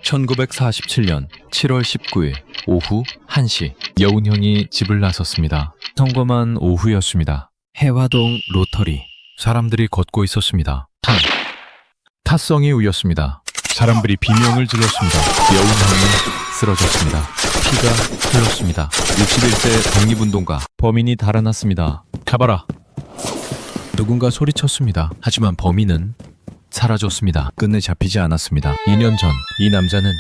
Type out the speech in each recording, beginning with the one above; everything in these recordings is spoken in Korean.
1947년 7월 19일 오후 1시 여운형이 집을 나섰습니다. 성검한 오후였습니다. 해화동 로터리. 사람들이 걷고 있었습니다. 타성이 울렸습니다. 사람들이 비명을 질렀습니다. 여운형이 쓰러졌습니다. 피가 흘렀습니다. 61세 독립운동가. 범인이 달아났습니다. 가봐라. 누군가 소리쳤습니다. 하지만 범인은 사라졌습니다. 끝내 잡히지 않았습니다. 2년 전 이 남자는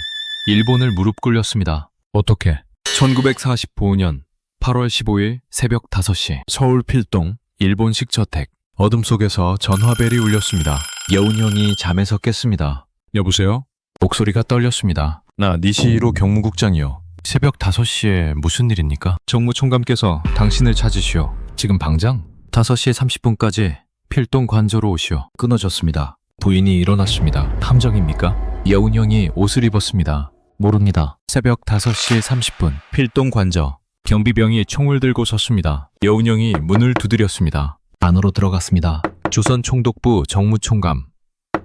일본을 무릎 꿇렸습니다. 어떻게? 1945년 8월 15일 새벽 5시 서울 필동 일본식 저택. 어둠 속에서 전화벨이 울렸습니다. 여운형이 잠에서 깼습니다. 여보세요? 목소리가 떨렸습니다. 나 니시히로 경무국장이요. 새벽 5시에 무슨 일입니까? 정무총감께서 당신을 찾으시오. 지금 당장 5시 30분까지 필동 관저로 오시오. 끊어졌습니다. 부인이 일어났습니다. 함정입니까? 여운형이 옷을 입었습니다. 모릅니다. 새벽 5시 30분 필동 관저. 경비병이 총을 들고 섰습니다. 여운형이 문을 두드렸습니다. 안으로 들어갔습니다. 조선 총독부 정무총감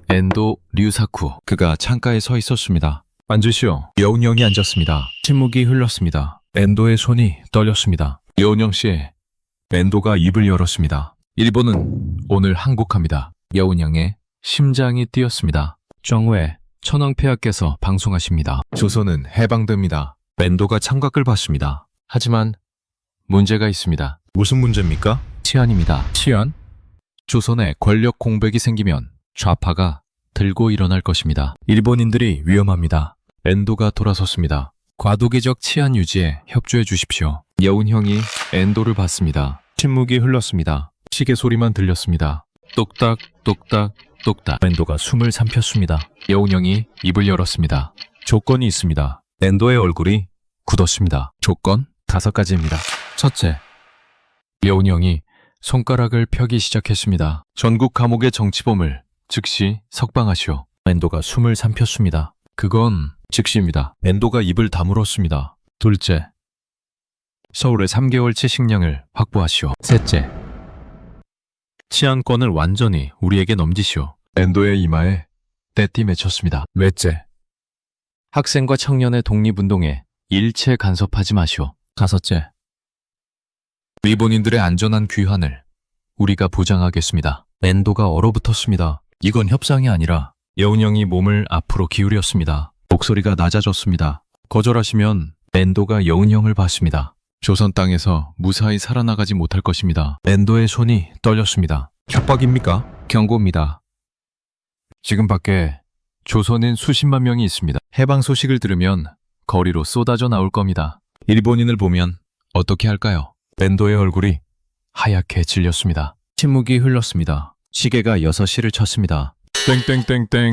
엔도 류사쿠. 그가 창가에 서 있었습니다. 앉으시오. 여운형이 앉았습니다. 침묵이 흘렀습니다. 엔도의 손이 떨렸습니다. 여운형 씨, 엔도가 입을 열었습니다. 일본은 오늘 항복합니다. 여운형의 심장이 뛰었습니다. 정회 천황폐하께서 방송하십니다. 조선은 해방됩니다. 엔도가 창밖을 봤습니다. 하지만 문제가 있습니다. 무슨 문제입니까? 치안입니다. 치안? 조선에 권력 공백이 생기면 좌파가 들고 일어날 것입니다. 일본인들이 위험합니다. 엔도가 돌아섰습니다. 과도기적 치안 유지에 협조해 주십시오. 여운형이 엔도를 봤습니다. 침묵이 흘렀습니다. 시계 소리만 들렸습니다. 똑딱 똑딱 똑딱. 엔도가 숨을 삼켰습니다. 여운형이 입을 열었습니다. 조건이 있습니다. 엔도의 얼굴이 굳었습니다. 조건? 5가지입니다. 첫째, 여운형이 손가락을 펴기 시작했습니다. 전국 감옥의 정치범을 즉시 석방하시오. 엔도가 숨을 삼켰습니다. 그건 즉시입니다. 엔도가 입을 다물었습니다. 둘째, 서울의 3개월치 식량을 확보하시오. 셋째, 치안권을 완전히 우리에게 넘기시오. 엔도의 이마에 떼띠 맺혔습니다. 넷째, 학생과 청년의 독립운동에 일체 간섭하지 마시오. 다섯째, 일본인들의 안전한 귀환을 우리가 보장하겠습니다. 엔도가 얼어붙었습니다. 이건 협상이 아니라 여운형이 몸을 앞으로 기울였습니다. 목소리가 낮아졌습니다. 거절하시면 엔도가 여운형을 봤습니다. 조선 땅에서 무사히 살아나가지 못할 것입니다. 엔도의 손이 떨렸습니다. 협박입니까? 경고입니다. 지금 밖에 조선인 수십만 명이 있습니다. 해방 소식을 들으면 거리로 쏟아져 나올 겁니다. 일본인을 보면 어떻게 할까요? 엔도의 얼굴이 하얗게 질렸습니다. 침묵이 흘렀습니다. 시계가 6시를 쳤습니다. 땡땡땡땡 땡땡.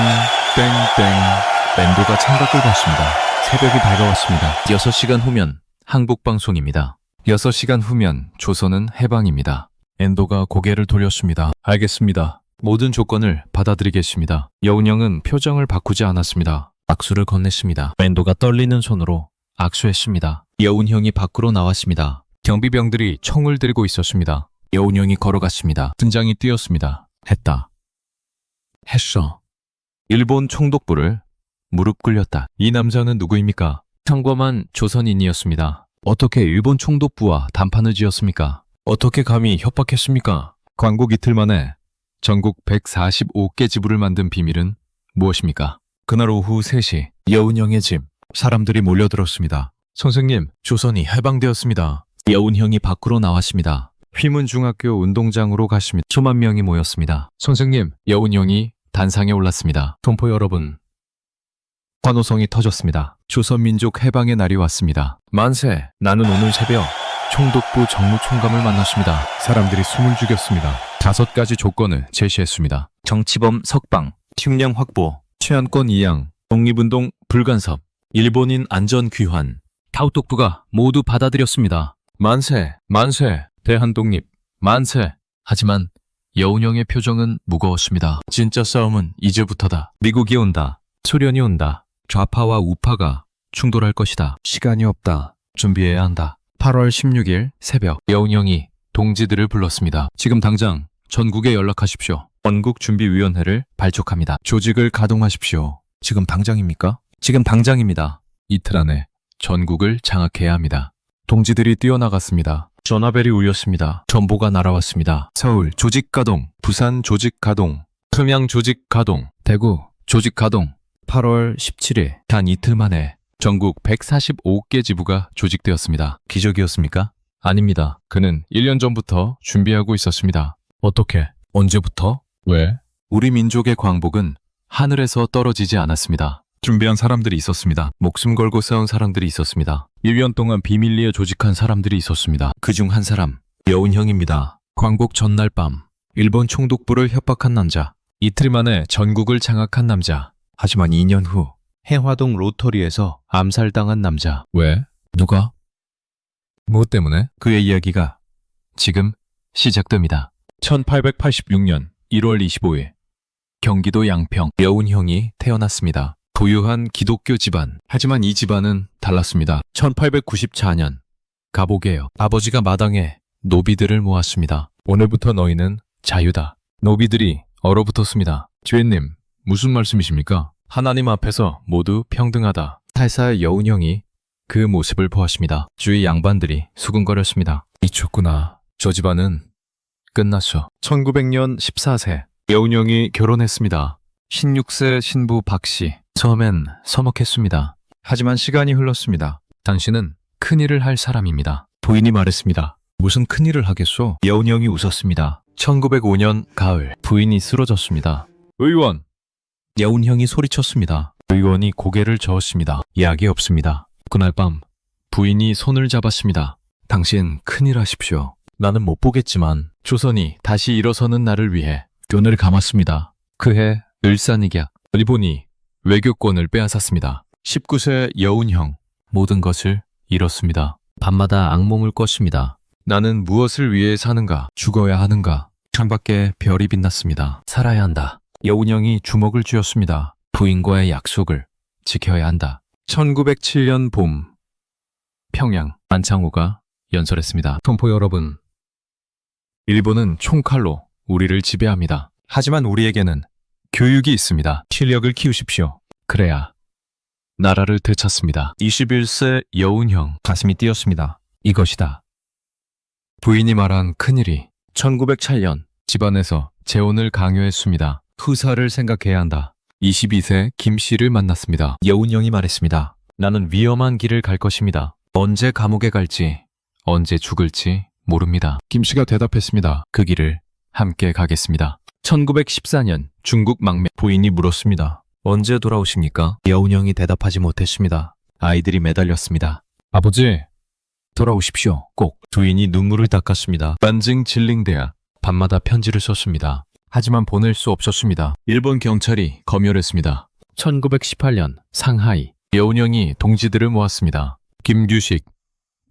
엔도가 창밖을 봤습니다. 새벽이 밝아왔습니다. 6시간 후면 항복방송입니다. 6시간 후면 조선은 해방입니다. 엔도가 고개를 돌렸습니다. 알겠습니다. 모든 조건을 받아들이겠습니다. 여운형은 표정을 바꾸지 않았습니다. 악수를 건넸습니다. 엔도가 떨리는 손으로 악수했습니다. 여운형이 밖으로 나왔습니다. 경비병들이 총을 들고 있었습니다. 여운형이 걸어갔습니다. 등장이 뛰었습니다. 했다. 했어. 일본 총독부를 무릎 꿇렸다. 이 남자는 누구입니까? 평범한 조선인이었습니다. 어떻게 일본 총독부와 담판을 지었습니까? 어떻게 감히 협박했습니까? 광복 이틀 만에 전국 145개 지부를 만든 비밀은 무엇입니까? 그날 오후 3시 여운형의 집. 사람들이 몰려들었습니다. 선생님, 조선이 해방되었습니다. 여운형이 밖으로 나왔습니다. 휘문중학교 운동장으로 갔습니다. 수만 명이 모였습니다. 선생님, 여운형이 단상에 올랐습니다. 동포 여러분, 환호성이 터졌습니다. 조선민족 해방의 날이 왔습니다. 만세! 나는 오늘 새벽 총독부 정무총감을 만났습니다. 사람들이 숨을 죽였습니다. 5가지 조건을 제시했습니다. 정치범 석방, 식량 확보, 치안권 이양, 독립운동 불간섭, 일본인 안전 귀환. 타우독부가 모두 받아들였습니다. 만세! 만세! 대한독립! 만세! 하지만 여운형의 표정은 무거웠습니다. 진짜 싸움은 이제부터다. 미국이 온다. 소련이 온다. 좌파와 우파가 충돌할 것이다. 시간이 없다. 준비해야 한다. 8월 16일 새벽 여운형이 동지들을 불렀습니다. 지금 당장 전국에 연락하십시오. 원국준비위원회를 발족합니다. 조직을 가동하십시오. 지금 당장입니까? 지금 당장입니다. 이틀 안에 전국을 장악해야 합니다. 동지들이 뛰어나갔습니다. 전화벨이 울렸습니다. 전보가 날아왔습니다. 서울 조직 가동, 부산 조직 가동, 평양 조직 가동, 대구 조직 가동. 8월 17일 단 이틀 만에 전국 145개 지부가 조직되었습니다. 기적이었습니까? 아닙니다. 그는 1년 전부터 준비하고 있었습니다. 어떻게? 언제부터? 왜? 우리 민족의 광복은 하늘에서 떨어지지 않았습니다. 준비한 사람들이 있었습니다. 목숨 걸고 싸운 사람들이 있었습니다. 1년 동안 비밀리에 조직한 사람들이 있었습니다. 그중 한 사람, 여운형입니다. 광복 전날 밤, 일본 총독부를 협박한 남자. 이틀 만에 전국을 장악한 남자. 하지만 2년 후 해화동 로터리에서 암살당한 남자. 왜? 누가? 무엇 때문에? 그의 이야기가 지금 시작됩니다. 1886년 1월 25일 경기도 양평 여운형이 태어났습니다. 부유한 기독교 집안. 하지만 이 집안은 달랐습니다. 1894년 가보게요. 아버지가 마당에 노비들을 모았습니다. 오늘부터 너희는 자유다. 노비들이 얼어붙었습니다. 주인님, 무슨 말씀이십니까? 하나님 앞에서 모두 평등하다. 살살 여운형이 그 모습을 보았습니다. 주위 양반들이 수근거렸습니다. 미쳤구나. 저 집안은 끝났어. 1900년 14세 여운형이 결혼했습니다. 16세 신부 박씨. 처음엔 서먹했습니다. 하지만 시간이 흘렀습니다. 당신은 큰일을 할 사람입니다. 부인이 말했습니다. 무슨 큰일을 하겠소? 여운형이 웃었습니다. 1905년 가을 부인이 쓰러졌습니다. 의원! 여운형이 소리쳤습니다. 의원이 고개를 저었습니다. 약이 없습니다. 그날 밤 부인이 손을 잡았습니다. 당신 큰일 하십시오. 나는 못 보겠지만 조선이 다시 일어서는 날을 위해 눈을 감았습니다. 그해 을사닉약 일본이 외교권을 빼앗았습니다. 19세 여운형 모든 것을 잃었습니다. 밤마다 악몽을 꿨습니다. 나는 무엇을 위해 사는가? 죽어야 하는가? 창밖에 별이 빛났습니다. 살아야 한다. 여운형이 주먹을 쥐었습니다. 부인과의 약속을 지켜야 한다. 1907년 봄 평양 안창호가 연설했습니다. 동포 여러분, 일본은 총칼로 우리를 지배합니다. 하지만 우리에게는 교육이 있습니다. 실력을 키우십시오. 그래야 나라를 되찾습니다. 21세 여운형 가슴이 뛰었습니다. 이것이다. 부인이 말한 큰일이 1907년 집안에서 재혼을 강요했습니다. 후사를 생각해야 한다. 22세 김씨를 만났습니다. 여운형이 말했습니다. 나는 위험한 길을 갈 것입니다. 언제 감옥에 갈지, 언제 죽을지 모릅니다. 김씨가 대답했습니다. 그 길을 함께 가겠습니다. 1914년 중국 망명. 부인이 물었습니다. 언제 돌아오십니까? 여운형이 대답하지 못했습니다. 아이들이 매달렸습니다. 아버지, 돌아오십시오. 꼭. 부인이 눈물을 닦았습니다. 반징 진링대야 밤마다 편지를 썼습니다. 하지만 보낼 수 없었습니다. 일본 경찰이 검열했습니다. 1918년 상하이 여운형이 동지들을 모았습니다. 김규식,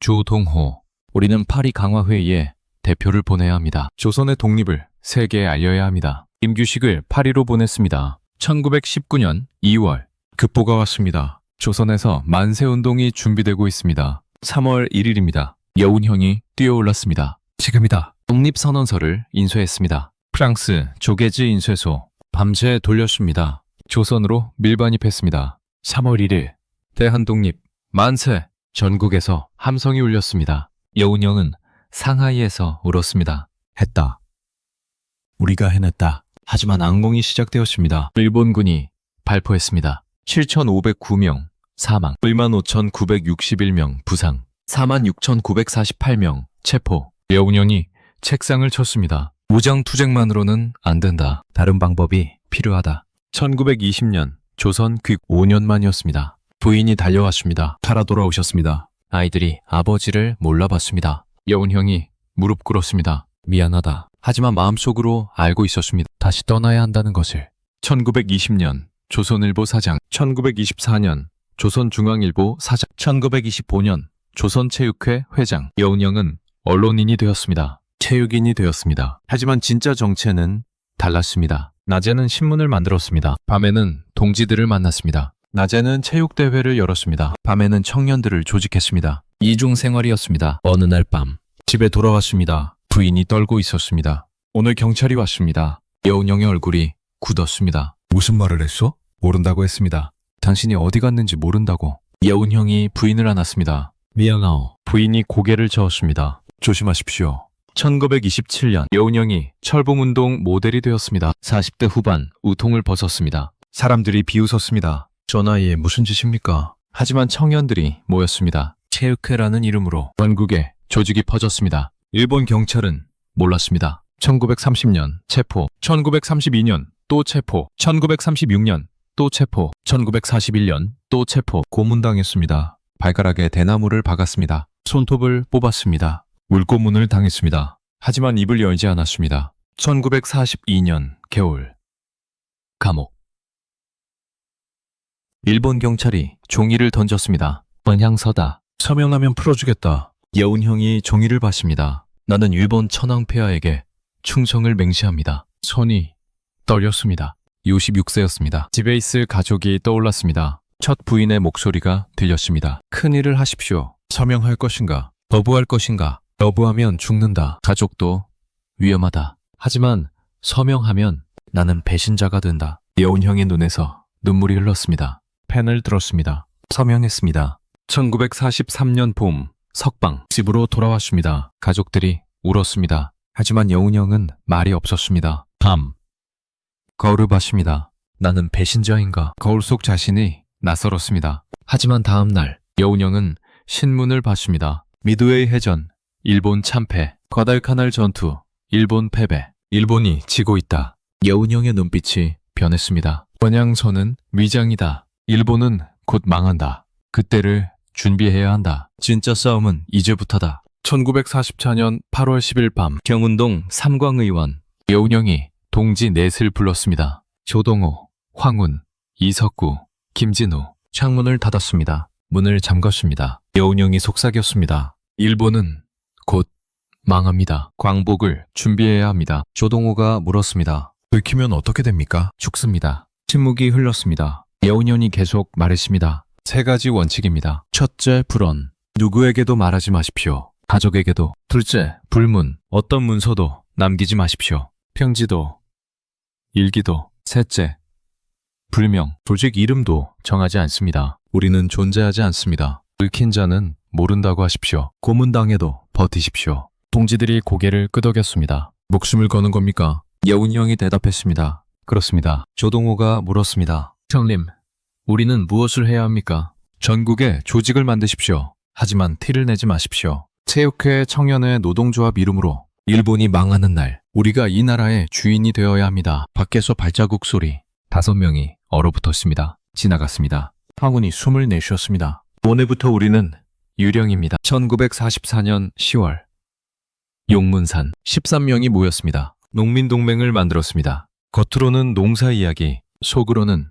주동호. 우리는 파리 강화회의에 대표를 보내야 합니다. 조선의 독립을 세계에 알려야 합니다. 김규식을 파리로 보냈습니다. 1919년 2월 급보가 왔습니다. 조선에서 만세운동이 준비되고 있습니다. 3월 1일입니다. 여운형이 뛰어올랐습니다. 지금이다. 독립선언서를 인쇄했습니다. 프랑스 조게지 인쇄소 밤새 돌렸습니다. 조선으로 밀반입했습니다. 3월 1일 대한독립 만세! 전국에서 함성이 울렸습니다. 여운형은 상하이에서 울었습니다. 했다. 우리가 해냈다. 하지만 악몽이 시작되었습니다. 일본군이 발포했습니다. 7,509명 사망, 15,961명 부상, 46,948명 체포. 여운형이 책상을 쳤습니다. 무장투쟁만으로는 안 된다. 다른 방법이 필요하다. 1920년 조선 귀 5년 만이었습니다. 부인이 달려왔습니다. 살아 돌아오셨습니다. 아이들이 아버지를 몰라봤습니다. 여운형이 무릎 꿇었습니다. 미안하다. 하지만 마음속으로 알고 있었습니다. 다시 떠나야 한다는 것을. 1920년 조선일보 사장, 1924년 조선중앙일보 사장, 1925년 조선체육회 회장. 여운형은 언론인이 되었습니다. 체육인이 되었습니다. 하지만 진짜 정체는 달랐습니다. 낮에는 신문을 만들었습니다. 밤에는 동지들을 만났습니다. 낮에는 체육대회를 열었습니다. 밤에는 청년들을 조직했습니다. 이중 생활이었습니다. 어느 날 밤 집에 돌아왔습니다. 부인이 떨고 있었습니다. 오늘 경찰이 왔습니다. 여운형의 얼굴이 굳었습니다. 무슨 말을 했어? 모른다고 했습니다. 당신이 어디 갔는지 모른다고. 여운 형이 부인을 안았습니다. 미안하오. 부인이 고개를 저었습니다. 조심하십시오. 1927년 여운 형이 철봉운동 모델이 되었습니다. 40대 후반 우통을 벗었습니다. 사람들이 비웃었습니다. 저 나이에 무슨 짓입니까? 하지만 청년들이 모였습니다. 체육회라는 이름으로 전국에 조직이 퍼졌습니다. 일본 경찰은 몰랐습니다. 1930년 체포, 1932년 또 체포, 1936년 또 체포, 1941년 또 체포, 고문당했습니다. 발가락에 대나무를 박았습니다. 손톱을 뽑았습니다. 물고문을 당했습니다. 하지만 입을 열지 않았습니다. 1942년 겨울 감옥. 일본 경찰이 종이를 던졌습니다. 번향서다. 서명하면 풀어주겠다. 여운 형이 종이를 받습니다. 나는 일본 천황폐하에게 충성을 맹세합니다. 손이 떨렸습니다. 56세였습니다. 집에 있을 가족이 떠올랐습니다. 첫 부인의 목소리가 들렸습니다. 큰일을 하십시오. 서명할 것인가? 거부할 것인가? 거부하면 죽는다. 가족도 위험하다. 하지만 서명하면 나는 배신자가 된다. 여운 형의 눈에서 눈물이 흘렀습니다. 펜을 들었습니다. 서명했습니다. 1943년 봄 석방 집으로 돌아왔습니다. 가족들이 울었습니다. 하지만 여운 형은 말이 없었습니다. 밤 거울을 봤습니다. 나는 배신자인가? 거울 속 자신이 낯설었습니다. 하지만 다음 날 여운 형은 신문을 봤습니다. 미드웨이 해전, 일본 참패, 과달카날 전투, 일본 패배, 일본이 지고 있다. 여운 형의 눈빛이 변했습니다. 번향서는 위장이다. 일본은 곧 망한다. 그때를 준비해야 한다. 진짜 싸움은 이제부터다. 1944년 8월 10일 밤 경운동 삼광의원 여운 형이 동지 넷을 불렀습니다. 조동호, 황운, 이석구, 김진우. 창문을 닫았습니다. 문을 잠갔습니다. 여운 형이 속삭였습니다. 일본은 곧 망합니다. 광복을 준비해야 합니다. 조동호가 물었습니다. 들키면 어떻게 됩니까? 죽습니다. 침묵이 흘렀습니다. 여운 형이 계속 말했습니다. 3가지 원칙입니다. 첫째, 불언. 누구에게도 말하지 마십시오. 가족에게도. 둘째, 불문. 어떤 문서도 남기지 마십시오. 평지도, 일기도. 셋째, 불명. 조직 이름도 정하지 않습니다. 우리는 존재하지 않습니다. 얽힌 자는 모른다고 하십시오. 고문당해도 버티십시오. 동지들이 고개를 끄덕였습니다. 목숨을 거는 겁니까? 여운 형이 대답했습니다. 그렇습니다. 조동호가 물었습니다. 형님, 우리는 무엇을 해야 합니까? 전국에 조직을 만드십시오. 하지만 티를 내지 마십시오. 체육회 청년회 노동조합 이름으로 일본이 망하는 날 우리가 이 나라의 주인이 되어야 합니다. 밖에서 발자국 소리 5명이 얼어붙었습니다. 지나갔습니다. 황운이 숨을 내쉬었습니다. 오늘부터 우리는 유령입니다. 1944년 10월 용문산 13명이 모였습니다. 농민동맹을 만들었습니다. 겉으로는 농사 이야기, 속으로는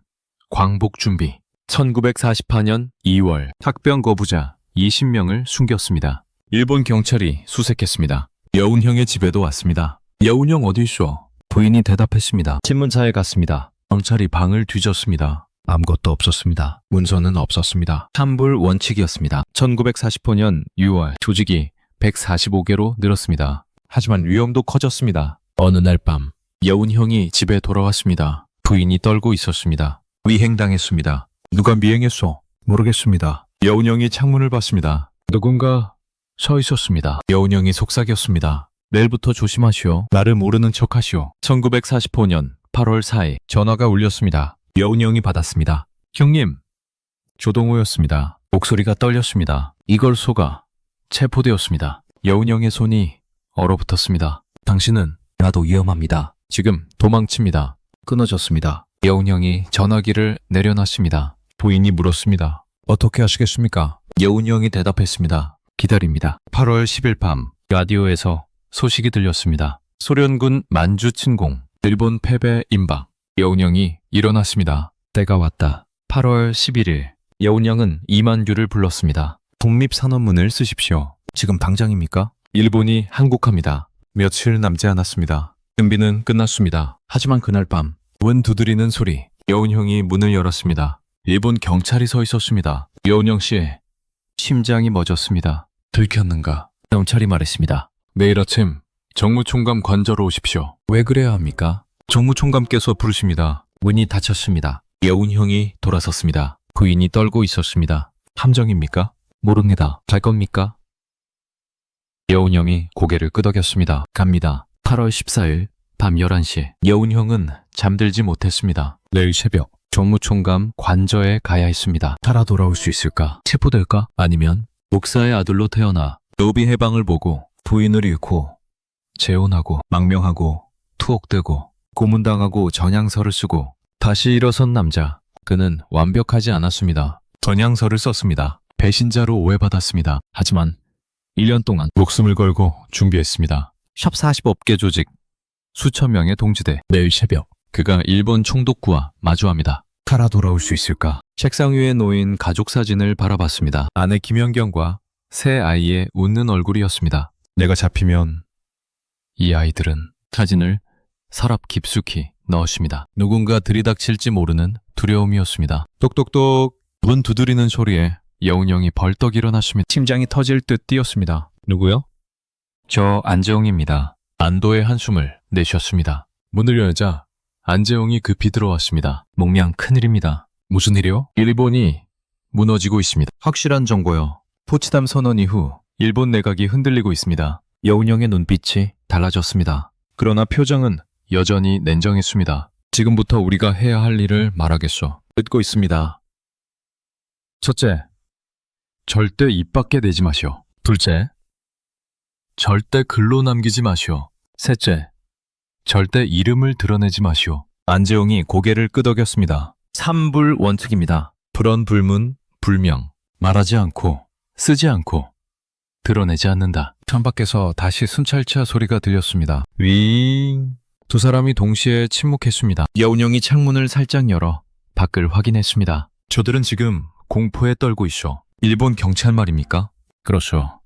광복 준비. 1948년 2월 학병 거부자 20명을 숨겼습니다. 일본 경찰이 수색했습니다. 여운 형의 집에도 왔습니다. 여운 형 어디 있어? 부인이 대답했습니다. 신문사에 갔습니다. 경찰이 방을 뒤졌습니다. 아무것도 없었습니다. 문서는 없었습니다. 환불 원칙이었습니다. 1945년 6월 조직이 145개로 늘었습니다. 하지만 위험도 커졌습니다. 어느 날 밤 여운 형이 집에 돌아왔습니다. 부인이 떨고 있었습니다. 위행당했습니다. 누가 미행했소? 모르겠습니다. 여운 형이 창문을 봤습니다. 누군가 서 있었습니다. 여운 형이 속삭였습니다. 내일부터 조심하시오. 나를 모르는 척하시오. 1945년 8월 4일 전화가 울렸습니다. 여운 형이 받았습니다. 형님, 조동호였습니다. 목소리가 떨렸습니다. 이걸 속아 체포되었습니다. 여운 형의 손이 얼어붙었습니다. 당신은 나도 위험합니다. 지금 도망칩니다. 끊어졌습니다. 여운 형이 전화기를 내려놨습니다. 부인이 물었습니다. 어떻게 하시겠습니까? 여운 형이 대답했습니다. 기다립니다. 8월 10일 밤 라디오에서 소식이 들렸습니다. 소련군 만주 침공, 일본 패배 임박. 여운 형이 일어났습니다. 때가 왔다. 8월 11일 여운 형은 이만규를 불렀습니다. 독립선언문을 쓰십시오. 지금 당장입니까? 일본이 항복합니다. 며칠 남지 않았습니다. 준비는 끝났습니다. 하지만 그날 밤 문 두드리는 소리. 여운 형이 문을 열었습니다. 일본 경찰이 서 있었습니다. 여운 형 씨의 심장이 멎었습니다. 들켰는가? 경찰이 말했습니다. 내일 아침 정무총감 관저로 오십시오. 왜 그래야 합니까? 정무총감께서 부르십니다. 문이 닫혔습니다. 여운 형이 돌아섰습니다. 부인이 떨고 있었습니다. 함정입니까? 모릅니다. 갈 겁니까? 여운형이 고개를 끄덕였습니다. 갑니다. 8월 14일 밤 11시. 여운형은 잠들지 못했습니다. 내일 새벽 정무총감 관저에 가야 했습니다. 살아 돌아올 수 있을까? 체포될까? 아니면 목사의 아들로 태어나 노비 해방을 보고 부인을 잃고 재혼하고 망명하고 투옥되고 고문당하고 전향서를 쓰고 다시 일어선 남자. 그는 완벽하지 않았습니다. 전향서를 썼습니다. 배신자로 오해받았습니다. 하지만 1년 동안 목숨을 걸고 준비했습니다. 샵 40업계 조직 수천 명의 동지대. 내일 새벽 그가 일본 총독부와 마주합니다. 살아 돌아올 수 있을까? 책상 위에 놓인 가족 사진을 바라봤습니다. 아내 김연경과 새 아이의 웃는 얼굴이었습니다. 내가 잡히면 이 아이들은 사진을 서랍 깊숙이 넣었습니다. 누군가 들이닥칠지 모르는 두려움이었습니다. 똑똑똑 문 두드리는 소리에 여운형이 벌떡 일어났습니다. 심장이 터질 듯 뛰었습니다. 누구요? 저 안재홍입니다. 안도의 한숨을 내쉬었습니다. 문을 열자 안재홍이 급히 들어왔습니다. 목량 큰일입니다. 무슨 일이요? 일본이 무너지고 있습니다. 확실한 정보요. 포치담 선언 이후 일본 내각이 흔들리고 있습니다. 여운형의 눈빛이 달라졌습니다. 그러나 표정은 여전히 냉정했습니다. 지금부터 우리가 해야 할 일을 말하겠소. 듣고 있습니다. 첫째, 절대 입 밖에 내지 마시오. 둘째, 절대 글로 남기지 마시오. 셋째, 절대 이름을 드러내지 마시오. 안재홍이 고개를 끄덕였습니다. 삼불 원칙입니다. 불언, 불문, 불명. 말하지 않고, 쓰지 않고, 드러내지 않는다. 창밖에서 다시 순찰차 소리가 들렸습니다. 윙. 두 사람이 동시에 침묵했습니다. 여운형이 창문을 살짝 열어 밖을 확인했습니다. 저들은 지금 공포에 떨고 있어. 일본 경찰 말입니까? 그렇소.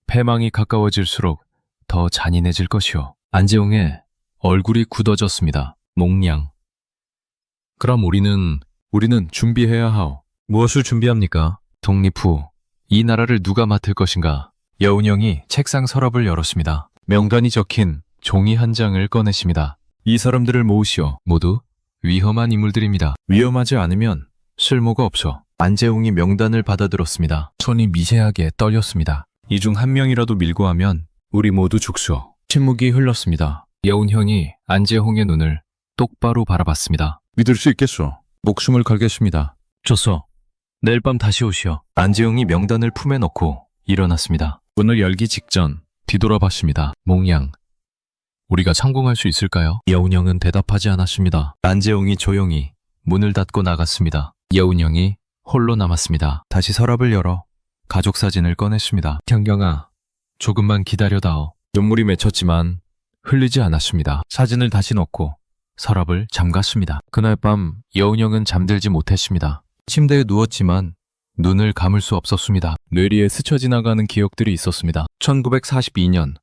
패망이 가까워질수록 더 잔인해질 것이오. 안재홍의 얼굴이 굳어졌습니다. 몽냥. 그럼 우리는 준비해야 하오. 무엇을 준비합니까? 독립 후 이 나라를 누가 맡을 것인가? 여운형이 책상 서랍을 열었습니다. 명단이 적힌 종이 한 장을 꺼내십니다. 이 사람들을 모으시오. 모두 위험한 인물들입니다. 위험하지 않으면 쓸모가 없어. 안재홍이 명단을 받아들었습니다. 손이 미세하게 떨렸습니다. 이 중 한 명이라도 밀고 하면 우리 모두 죽소. 침묵이 흘렀습니다. 여운형이 안재홍의 눈을 똑바로 바라봤습니다. 믿을 수 있겠소. 목숨을 걸겠습니다. 좋소. 내일 밤 다시 오시오. 안재홍이 명단을 품에 넣고 일어났습니다. 문을 열기 직전 뒤돌아봤습니다. 몽양. 우리가 성공할 수 있을까요? 여운형은 대답하지 않았습니다. 안재홍이 조용히 문을 닫고 나갔습니다. 여운형이 홀로 남았습니다. 다시 서랍을 열어 가족 사진을 꺼냈습니다. 경경아, 조금만 기다려다오. 눈물이 맺혔지만 흘리지 않았습니다. 사진을 다시 넣고 서랍을 잠갔습니다. 그날 밤 여운형은 잠들지 못했습니다. 침대에 누웠지만 눈을 감을 수 없었습니다. 뇌리에 스쳐 지나가는 기억들이 있었습니다. 1942년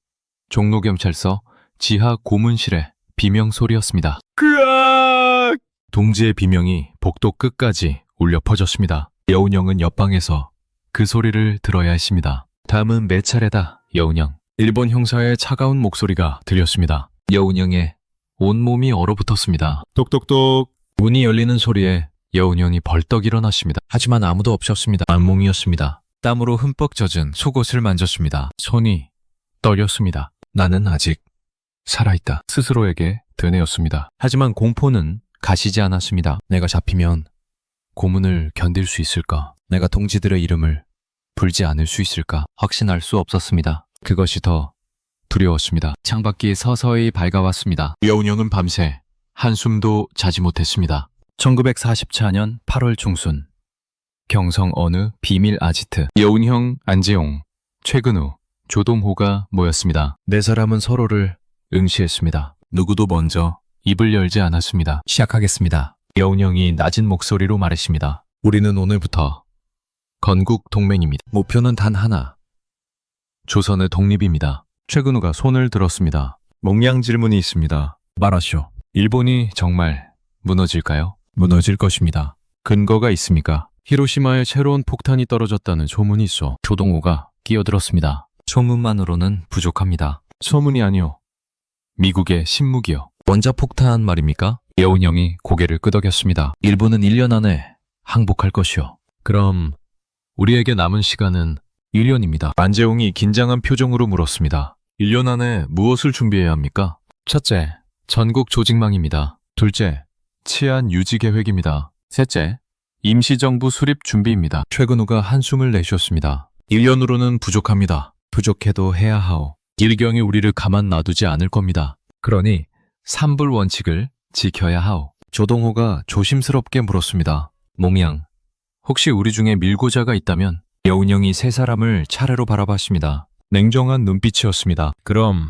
종로경찰서 지하 고문실의 비명 소리였습니다. 으악! 동지의 비명이 복도 끝까지 울려 퍼졌습니다. 여운형은 옆방에서 그 소리를 들어야 했습니다. 다음은 내 차례다, 여운형. 일본 형사의 차가운 목소리가 들렸습니다. 여운형의 온몸이 얼어붙었습니다. 똑똑똑. 문이 열리는 소리에 여운형이 벌떡 일어났습니다. 하지만 아무도 없었습니다. 안몽이었습니다. 땀으로 흠뻑 젖은 속옷을 만졌습니다. 손이 떨렸습니다. 나는 아직 살아있다. 스스로에게 되뇌었습니다. 하지만 공포는 가시지 않았습니다. 내가 잡히면 고문을 견딜 수 있을까? 내가 동지들의 이름을 불지 않을 수 있을까? 확신할 수 없었습니다. 그것이 더 두려웠습니다. 창밖이 서서히 밝아왔습니다. 여운형은 밤새 한숨도 자지 못했습니다. 1944년 8월 중순 경성 어느 비밀 아지트. 여운형, 안재홍, 최근우, 조동호가 모였습니다. 네 사람은 서로를 응시했습니다. 누구도 먼저 입을 열지 않았습니다. 시작하겠습니다. 여운형이 낮은 목소리로 말했습니다. 우리는 오늘부터 건국 동맹입니다. 목표는 단 하나. 조선의 독립입니다. 최근우가 손을 들었습니다. 몽양 질문이 있습니다. 말하시오. 일본이 정말 무너질까요? 무너질 것입니다. 근거가 있습니까? 히로시마에 새로운 폭탄이 떨어졌다는 소문이 있어. 조동호가 끼어들었습니다. 소문만으로는 부족합니다. 소문이 아니오. 미국의 신무기요. 원자폭탄 말입니까? 여운형이 고개를 끄덕였습니다. 일본은 1년 안에 항복할 것이요. 그럼 우리에게 남은 시간은 1년입니다. 안재홍이 긴장한 표정으로 물었습니다. 1년 안에 무엇을 준비해야 합니까? 첫째, 전국 조직망입니다. 둘째, 치안 유지 계획입니다. 셋째, 임시정부 수립 준비입니다. 최근우가 한숨을 내쉬었습니다. 1년으로는 부족합니다. 부족해도 해야 하오. 일경이 우리를 가만 놔두지 않을 겁니다. 그러니 3불 원칙을 지켜야 하오. 조동호가 조심스럽게 물었습니다. 몽양, 혹시 우리 중에 밀고자가 있다면? 여운형이 세 사람을 차례로 바라봤습니다. 냉정한 눈빛이었습니다. 그럼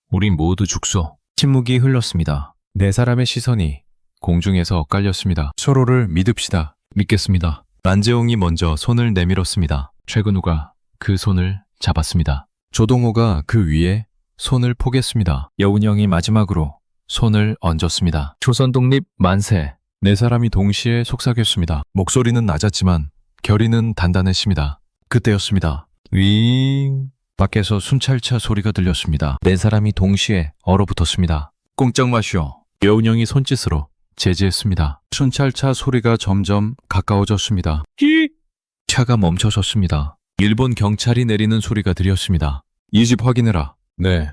우린 모두 죽소. 침묵이 흘렀습니다. 네 사람의 시선이 공중에서 엇갈렸습니다. 서로를 믿읍시다. 믿겠습니다. 안재홍이 먼저 손을 내밀었습니다. 최근우가 그 손을 잡았습니다. 조동호가 그 위에 손을 포겠습니다. 여운형이 마지막으로 손을 얹었습니다. 조선 독립 만세. 네 사람이 동시에 속삭였습니다. 목소리는 낮았지만 결의는 단단했습니다. 그때였습니다. 윙. 밖에서 순찰차 소리가 들렸습니다. 네 사람이 동시에 얼어붙었습니다. 꼼짝 마시오. 여운형이 손짓으로 제지했습니다. 순찰차 소리가 점점 가까워졌습니다. 히! 차가 멈춰섰습니다. 일본 경찰이 내리는 소리가 들렸습니다. 이 집 확인해라. 네.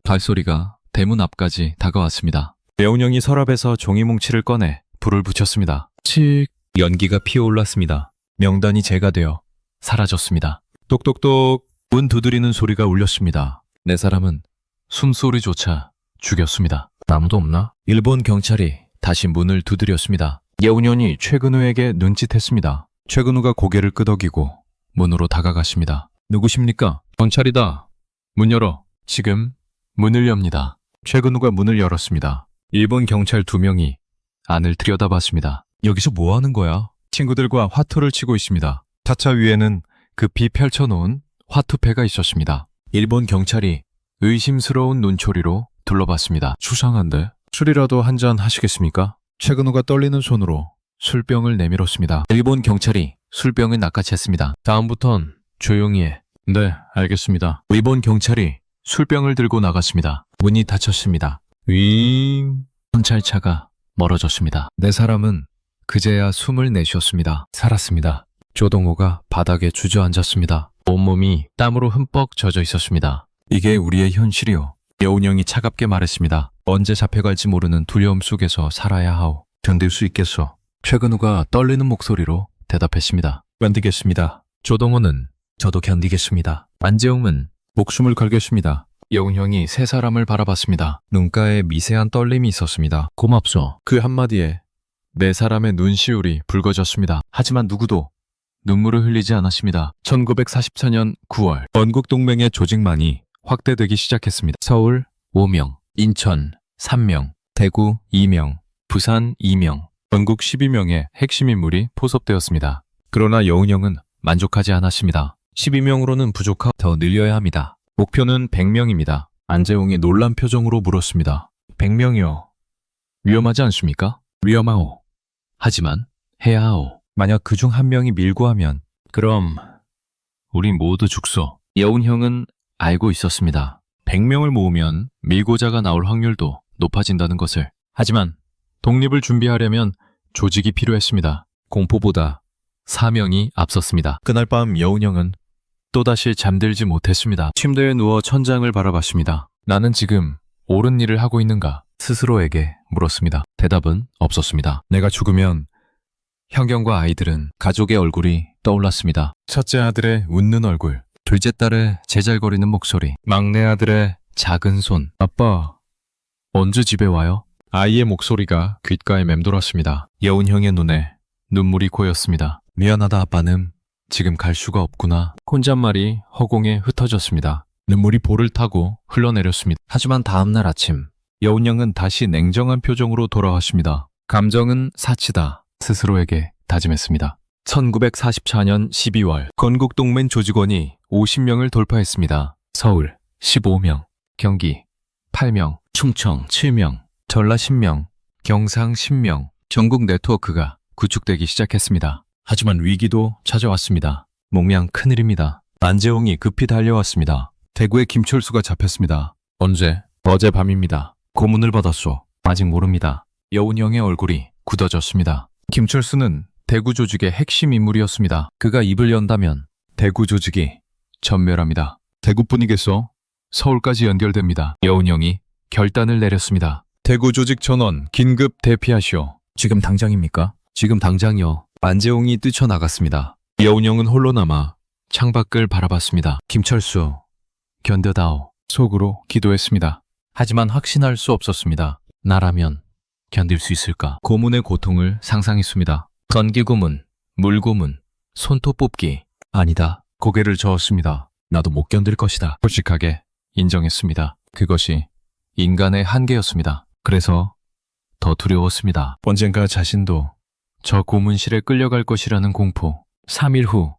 발소리가 대문 앞까지 다가왔습니다. 여운형이 서랍에서 종이 뭉치를 꺼내 불을 붙였습니다. 칙! 연기가 피어올랐습니다. 명단이 제가 되어 사라졌습니다. 똑똑똑! 문 두드리는 소리가 울렸습니다. 네 사람은 숨소리조차 죽였습니다. 아무도 없나? 일본 경찰이 다시 문을 두드렸습니다. 여운형이 최근우에게 눈짓했습니다. 최근우가 고개를 끄덕이고 문으로 다가갔습니다. 누구십니까? 경찰이다. 문 열어. 지금 문을 엽니다. 최근우가 문을 열었습니다. 일본 경찰 2명이 안을 들여다봤습니다. 여기서 뭐 하는 거야? 친구들과 화투를 치고 있습니다. 차차 위에는 급히 펼쳐놓은 화투패가 있었습니다. 일본 경찰이 의심스러운 눈초리로 둘러봤습니다. 수상한데? 술이라도 한잔 하시겠습니까? 최근우가 떨리는 손으로 술병을 내밀었습니다. 일본 경찰이 술병을 낚아챘습니다. 다음부턴 조용히 해. 네, 알겠습니다. 일본 경찰이 술병을 들고 나갔습니다. 문이 닫혔습니다. 윙. 순찰차가 멀어졌습니다. 네 사람은 그제야 숨을 내쉬었습니다. 살았습니다. 조동호가 바닥에 주저앉았습니다. 온몸이 땀으로 흠뻑 젖어 있었습니다. 이게 우리의 현실이요. 여운형이 차갑게 말했습니다. 언제 잡혀갈지 모르는 두려움 속에서 살아야 하오. 견딜 수 있겠소. 최근우가 떨리는 목소리로 대답했습니다. 견디겠습니다. 조동호는 저도 견디겠습니다. 안재홍은 목숨을 걸겠습니다. 여운형이 세 사람을 바라봤습니다. 눈가에 미세한 떨림이 있었습니다. 고맙소. 그 한마디에 네 사람의 눈시울이 붉어졌습니다. 하지만 누구도 눈물을 흘리지 않았습니다. 1944년 9월 건국동맹의 조직만이 확대되기 시작했습니다. 서울 5명, 인천 3명, 대구 2명, 부산 2명, 전국 12명의 핵심 인물이 포섭되었습니다. 그러나 여운형은 만족하지 않았습니다. 12명으로는 부족하 더 늘려야 합니다. 목표는 100명입니다. 안재홍이 놀란 표정으로 물었습니다. 100명이요. 위험하지 않습니까? 위험하오. 하지만 해야 하오. 만약 그중 한 명이 밀고 하면 그럼 우리 모두 죽소. 여운형은 알고 있었습니다. 100명을 모으면 밀고자가 나올 확률도 높아진다는 것을. 하지만 독립을 준비하려면 조직이 필요했습니다. 공포보다 사명이 앞섰습니다. 그날 밤 여운형은 또다시 잠들지 못했습니다. 침대에 누워 천장을 바라봤습니다. 나는 지금 옳은 일을 하고 있는가? 스스로에게 물었습니다. 대답은 없었습니다. 내가 죽으면 현경과 아이들은 가족의 얼굴이 떠올랐습니다. 첫째 아들의 웃는 얼굴, 둘째 딸의 제잘거리는 목소리, 막내 아들의 작은 손. 아빠, 언제 집에 와요? 아이의 목소리가 귓가에 맴돌았습니다. 여운형의 눈에 눈물이 고였습니다. 미안하다 아빠는 지금 갈 수가 없구나. 혼잣말이 허공에 흩어졌습니다. 눈물이 볼을 타고 흘러내렸습니다. 하지만 다음날 아침 여운형은 다시 냉정한 표정으로 돌아왔습니다. 감정은 사치다. 스스로에게 다짐했습니다. 1944년 12월 건국동맹 조직원이 50명을 돌파했습니다. 서울 15명, 경기 8명, 충청 7명, 전라 10명, 경상 10명, 전국 네트워크가 구축되기 시작했습니다. 하지만 위기도 찾아왔습니다. 몽양 큰일입니다. 안재홍이 급히 달려왔습니다. 대구에 김철수가 잡혔습니다. 언제? 어젯밤입니다. 고문을 받았소. 아직 모릅니다. 여운형의 얼굴이 굳어졌습니다. 김철수는 대구 조직의 핵심 인물이었습니다. 그가 입을 연다면 대구 조직이 전멸합니다. 대구뿐이겠어? 서울까지 연결됩니다. 여운형이 결단을 내렸습니다. 대구 조직 전원 긴급 대피하시오. 지금 당장입니까? 지금 당장이요. 만재홍이 뛰쳐나갔습니다. 여운형은 홀로 남아 창밖을 바라봤습니다. 김철수, 견뎌다오. 속으로 기도했습니다. 하지만 확신할 수 없었습니다. 나라면 견딜 수 있을까? 고문의 고통을 상상했습니다. 전기고문, 물고문, 손톱 뽑기. 아니다. 고개를 저었습니다. 나도 못 견딜 것이다. 솔직하게 인정했습니다. 그것이 인간의 한계였습니다. 그래서 더 두려웠습니다. 언젠가 자신도 저 고문실에 끌려갈 것이라는 공포. 3일 후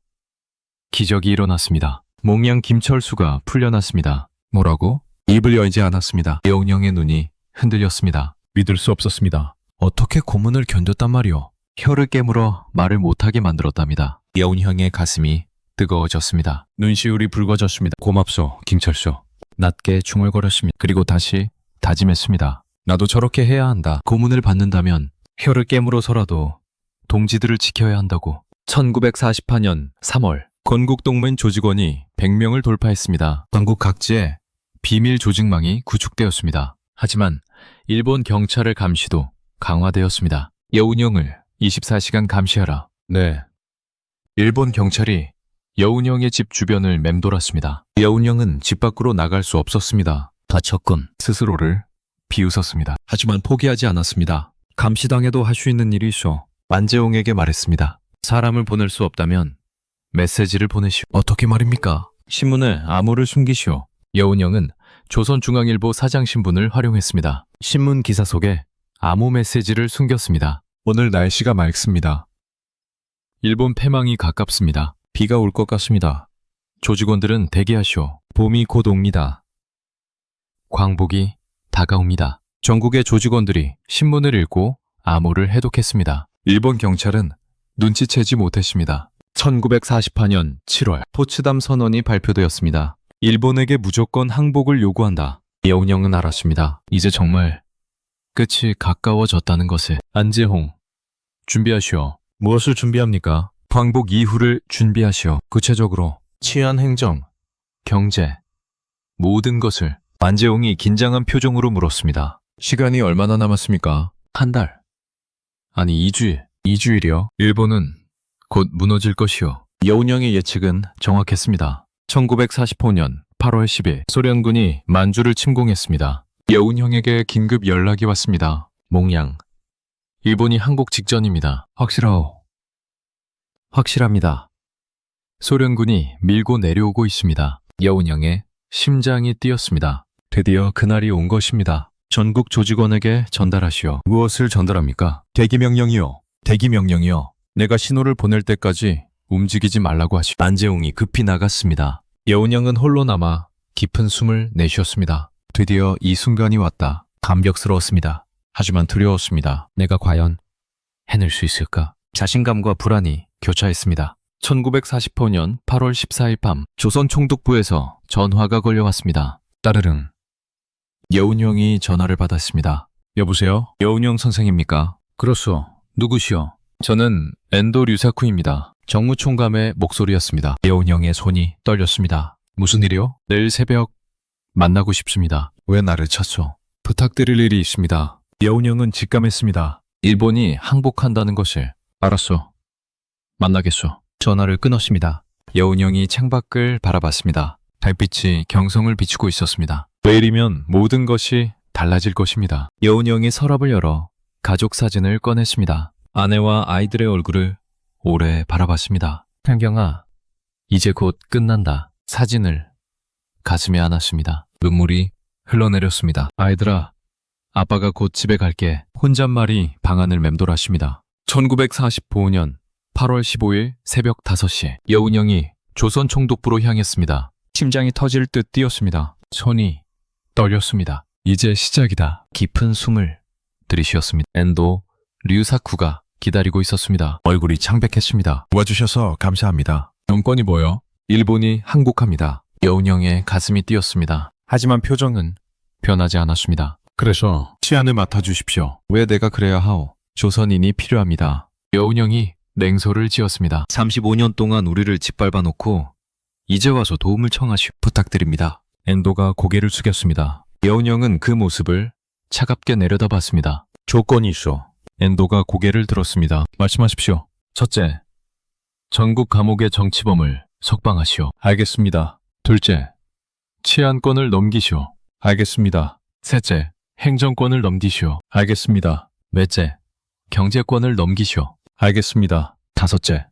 기적이 일어났습니다. 몽양 김철수가 풀려났습니다. 뭐라고? 입을 열지 않았습니다. 여운형의 눈이 흔들렸습니다. 믿을 수 없었습니다. 어떻게 고문을 견뎠단 말이오? 혀를 깨물어 말을 못하게 만들었답니다. 여운형의 가슴이 뜨거워졌습니다. 눈시울이 붉어졌습니다. 고맙소, 김철수. 낮게 중얼거렸습니다. 그리고 다시 다짐했습니다. 나도 저렇게 해야 한다. 고문을 받는다면 혀를 깨물어서라도 동지들을 지켜야 한다고. 1948년 3월 건국동맹 조직원이 100명을 돌파했습니다. 전국 각지에 비밀 조직망이 구축되었습니다. 하지만 일본 경찰의 감시도 강화되었습니다. 여운형을 24시간 감시하라. 네. 일본 경찰이 여운형의 집 주변을 맴돌았습니다. 여운형은 집 밖으로 나갈 수 없었습니다. 다쳤건 스스로를 비웃었습니다. 하지만 포기하지 않았습니다. 감시당해도 할 수 있는 일이 있어. 만재홍에게 말했습니다. 사람을 보낼 수 없다면 메시지를 보내시오. 어떻게 말입니까? 신문에 암호를 숨기시오. 여운형은 조선중앙일보 사장신문을 활용했습니다. 신문 기사 속에 암호 메시지를 숨겼습니다. 오늘 날씨가 맑습니다. 일본 패망이 가깝습니다. 비가 올 것 같습니다. 조직원들은 대기하시오. 봄이 곧 옵니다. 광복이 다가옵니다. 전국의 조직원들이 신문을 읽고 암호를 해독했습니다. 일본 경찰은 눈치채지 못했습니다. 1948년 7월 포츠담 선언이 발표되었습니다. 일본에게 무조건 항복을 요구한다. 여운형은 알았습니다. 이제 정말 끝이 가까워졌다는 것을. 안재홍, 준비하시오. 무엇을 준비합니까? 광복 이후를 준비하시오. 구체적으로 치안 행정, 경제, 모든 것을. 안재홍이 긴장한 표정으로 물었습니다. 시간이 얼마나 남았습니까? 한 달. 아니 2주일. 2주일이요? 일본은 곧 무너질 것이요. 여운형의 예측은 정확했습니다. 1945년 8월 10일 소련군이 만주를 침공했습니다. 여운형에게 긴급 연락이 왔습니다. 몽양. 일본이 항복 직전입니다. 확실하오. 확실합니다. 소련군이 밀고 내려오고 있습니다. 여운형의 심장이 뛰었습니다. 드디어 그날이 온 것입니다. 전국 조직원에게 전달하시오. 무엇을 전달합니까? 대기명령이요. 대기명령이요. 내가 신호를 보낼 때까지 움직이지 말라고 하시오. 안재홍이 급히 나갔습니다. 여운형은 홀로 남아 깊은 숨을 내쉬었습니다. 드디어 이 순간이 왔다. 감격스러웠습니다. 하지만 두려웠습니다. 내가 과연 해낼 수 있을까? 자신감과 불안이 교차했습니다. 1945년 8월 14일 밤 조선 총독부에서 전화가 걸려왔습니다. 따르릉. 여운형이 전화를 받았습니다. 여보세요? 여운형 선생입니까? 그렇소. 누구시오? 저는 엔도 류사쿠입니다. 정무총감의 목소리였습니다. 여운형의 손이 떨렸습니다. 무슨 일이요? 내일 새벽 만나고 싶습니다. 왜 나를 찾소? 부탁드릴 일이 있습니다. 여운형은 직감했습니다. 일본이 항복한다는 것을. 알았소. 만나겠소. 전화를 끊었습니다. 여운형이 창밖을 바라봤습니다. 달빛이 경성을 비추고 있었습니다. 내일이면 모든 것이 달라질 것입니다. 여운형이 서랍을 열어 가족 사진을 꺼냈습니다. 아내와 아이들의 얼굴을 오래 바라봤습니다. 현경아, 이제 곧 끝난다. 사진을 가슴에 안았습니다. 눈물이 흘러내렸습니다. 아이들아, 아빠가 곧 집에 갈게. 혼잣말이 방안을 맴돌았습니다. 1945년 8월 15일 새벽 5시 여운형이 조선 총독부로 향했습니다. 심장이 터질 듯 뛰었습니다. 손이 떨렸습니다. 이제 시작이다. 깊은 숨을 들이쉬었습니다. 엔도 류사쿠가 기다리고 있었습니다. 얼굴이 창백했습니다. 와주셔서 감사합니다. 정권이 뭐요? 일본이 항복합니다. 여운형의 가슴이 뛰었습니다. 하지만 표정은 변하지 않았습니다. 그래서 치안을 맡아주십시오. 왜 내가 그래야 하오? 조선인이 필요합니다. 여운형이 냉소를 지었습니다. 35년 동안 우리를 짓밟아 놓고 이제 와서 도움을 청하시오. 부탁드립니다. 엔도가 고개를 숙였습니다. 여운형은 그 모습을 차갑게 내려다봤습니다. 조건이 있어. 엔도가 고개를 들었습니다. 말씀하십시오. 첫째, 전국 감옥의 정치범을 석방하시오. 알겠습니다. 둘째, 치안권을 넘기시오. 알겠습니다. 셋째, 행정권을 넘기시오. 알겠습니다. 넷째, 경제권을 넘기시오. 알겠습니다. 다섯째,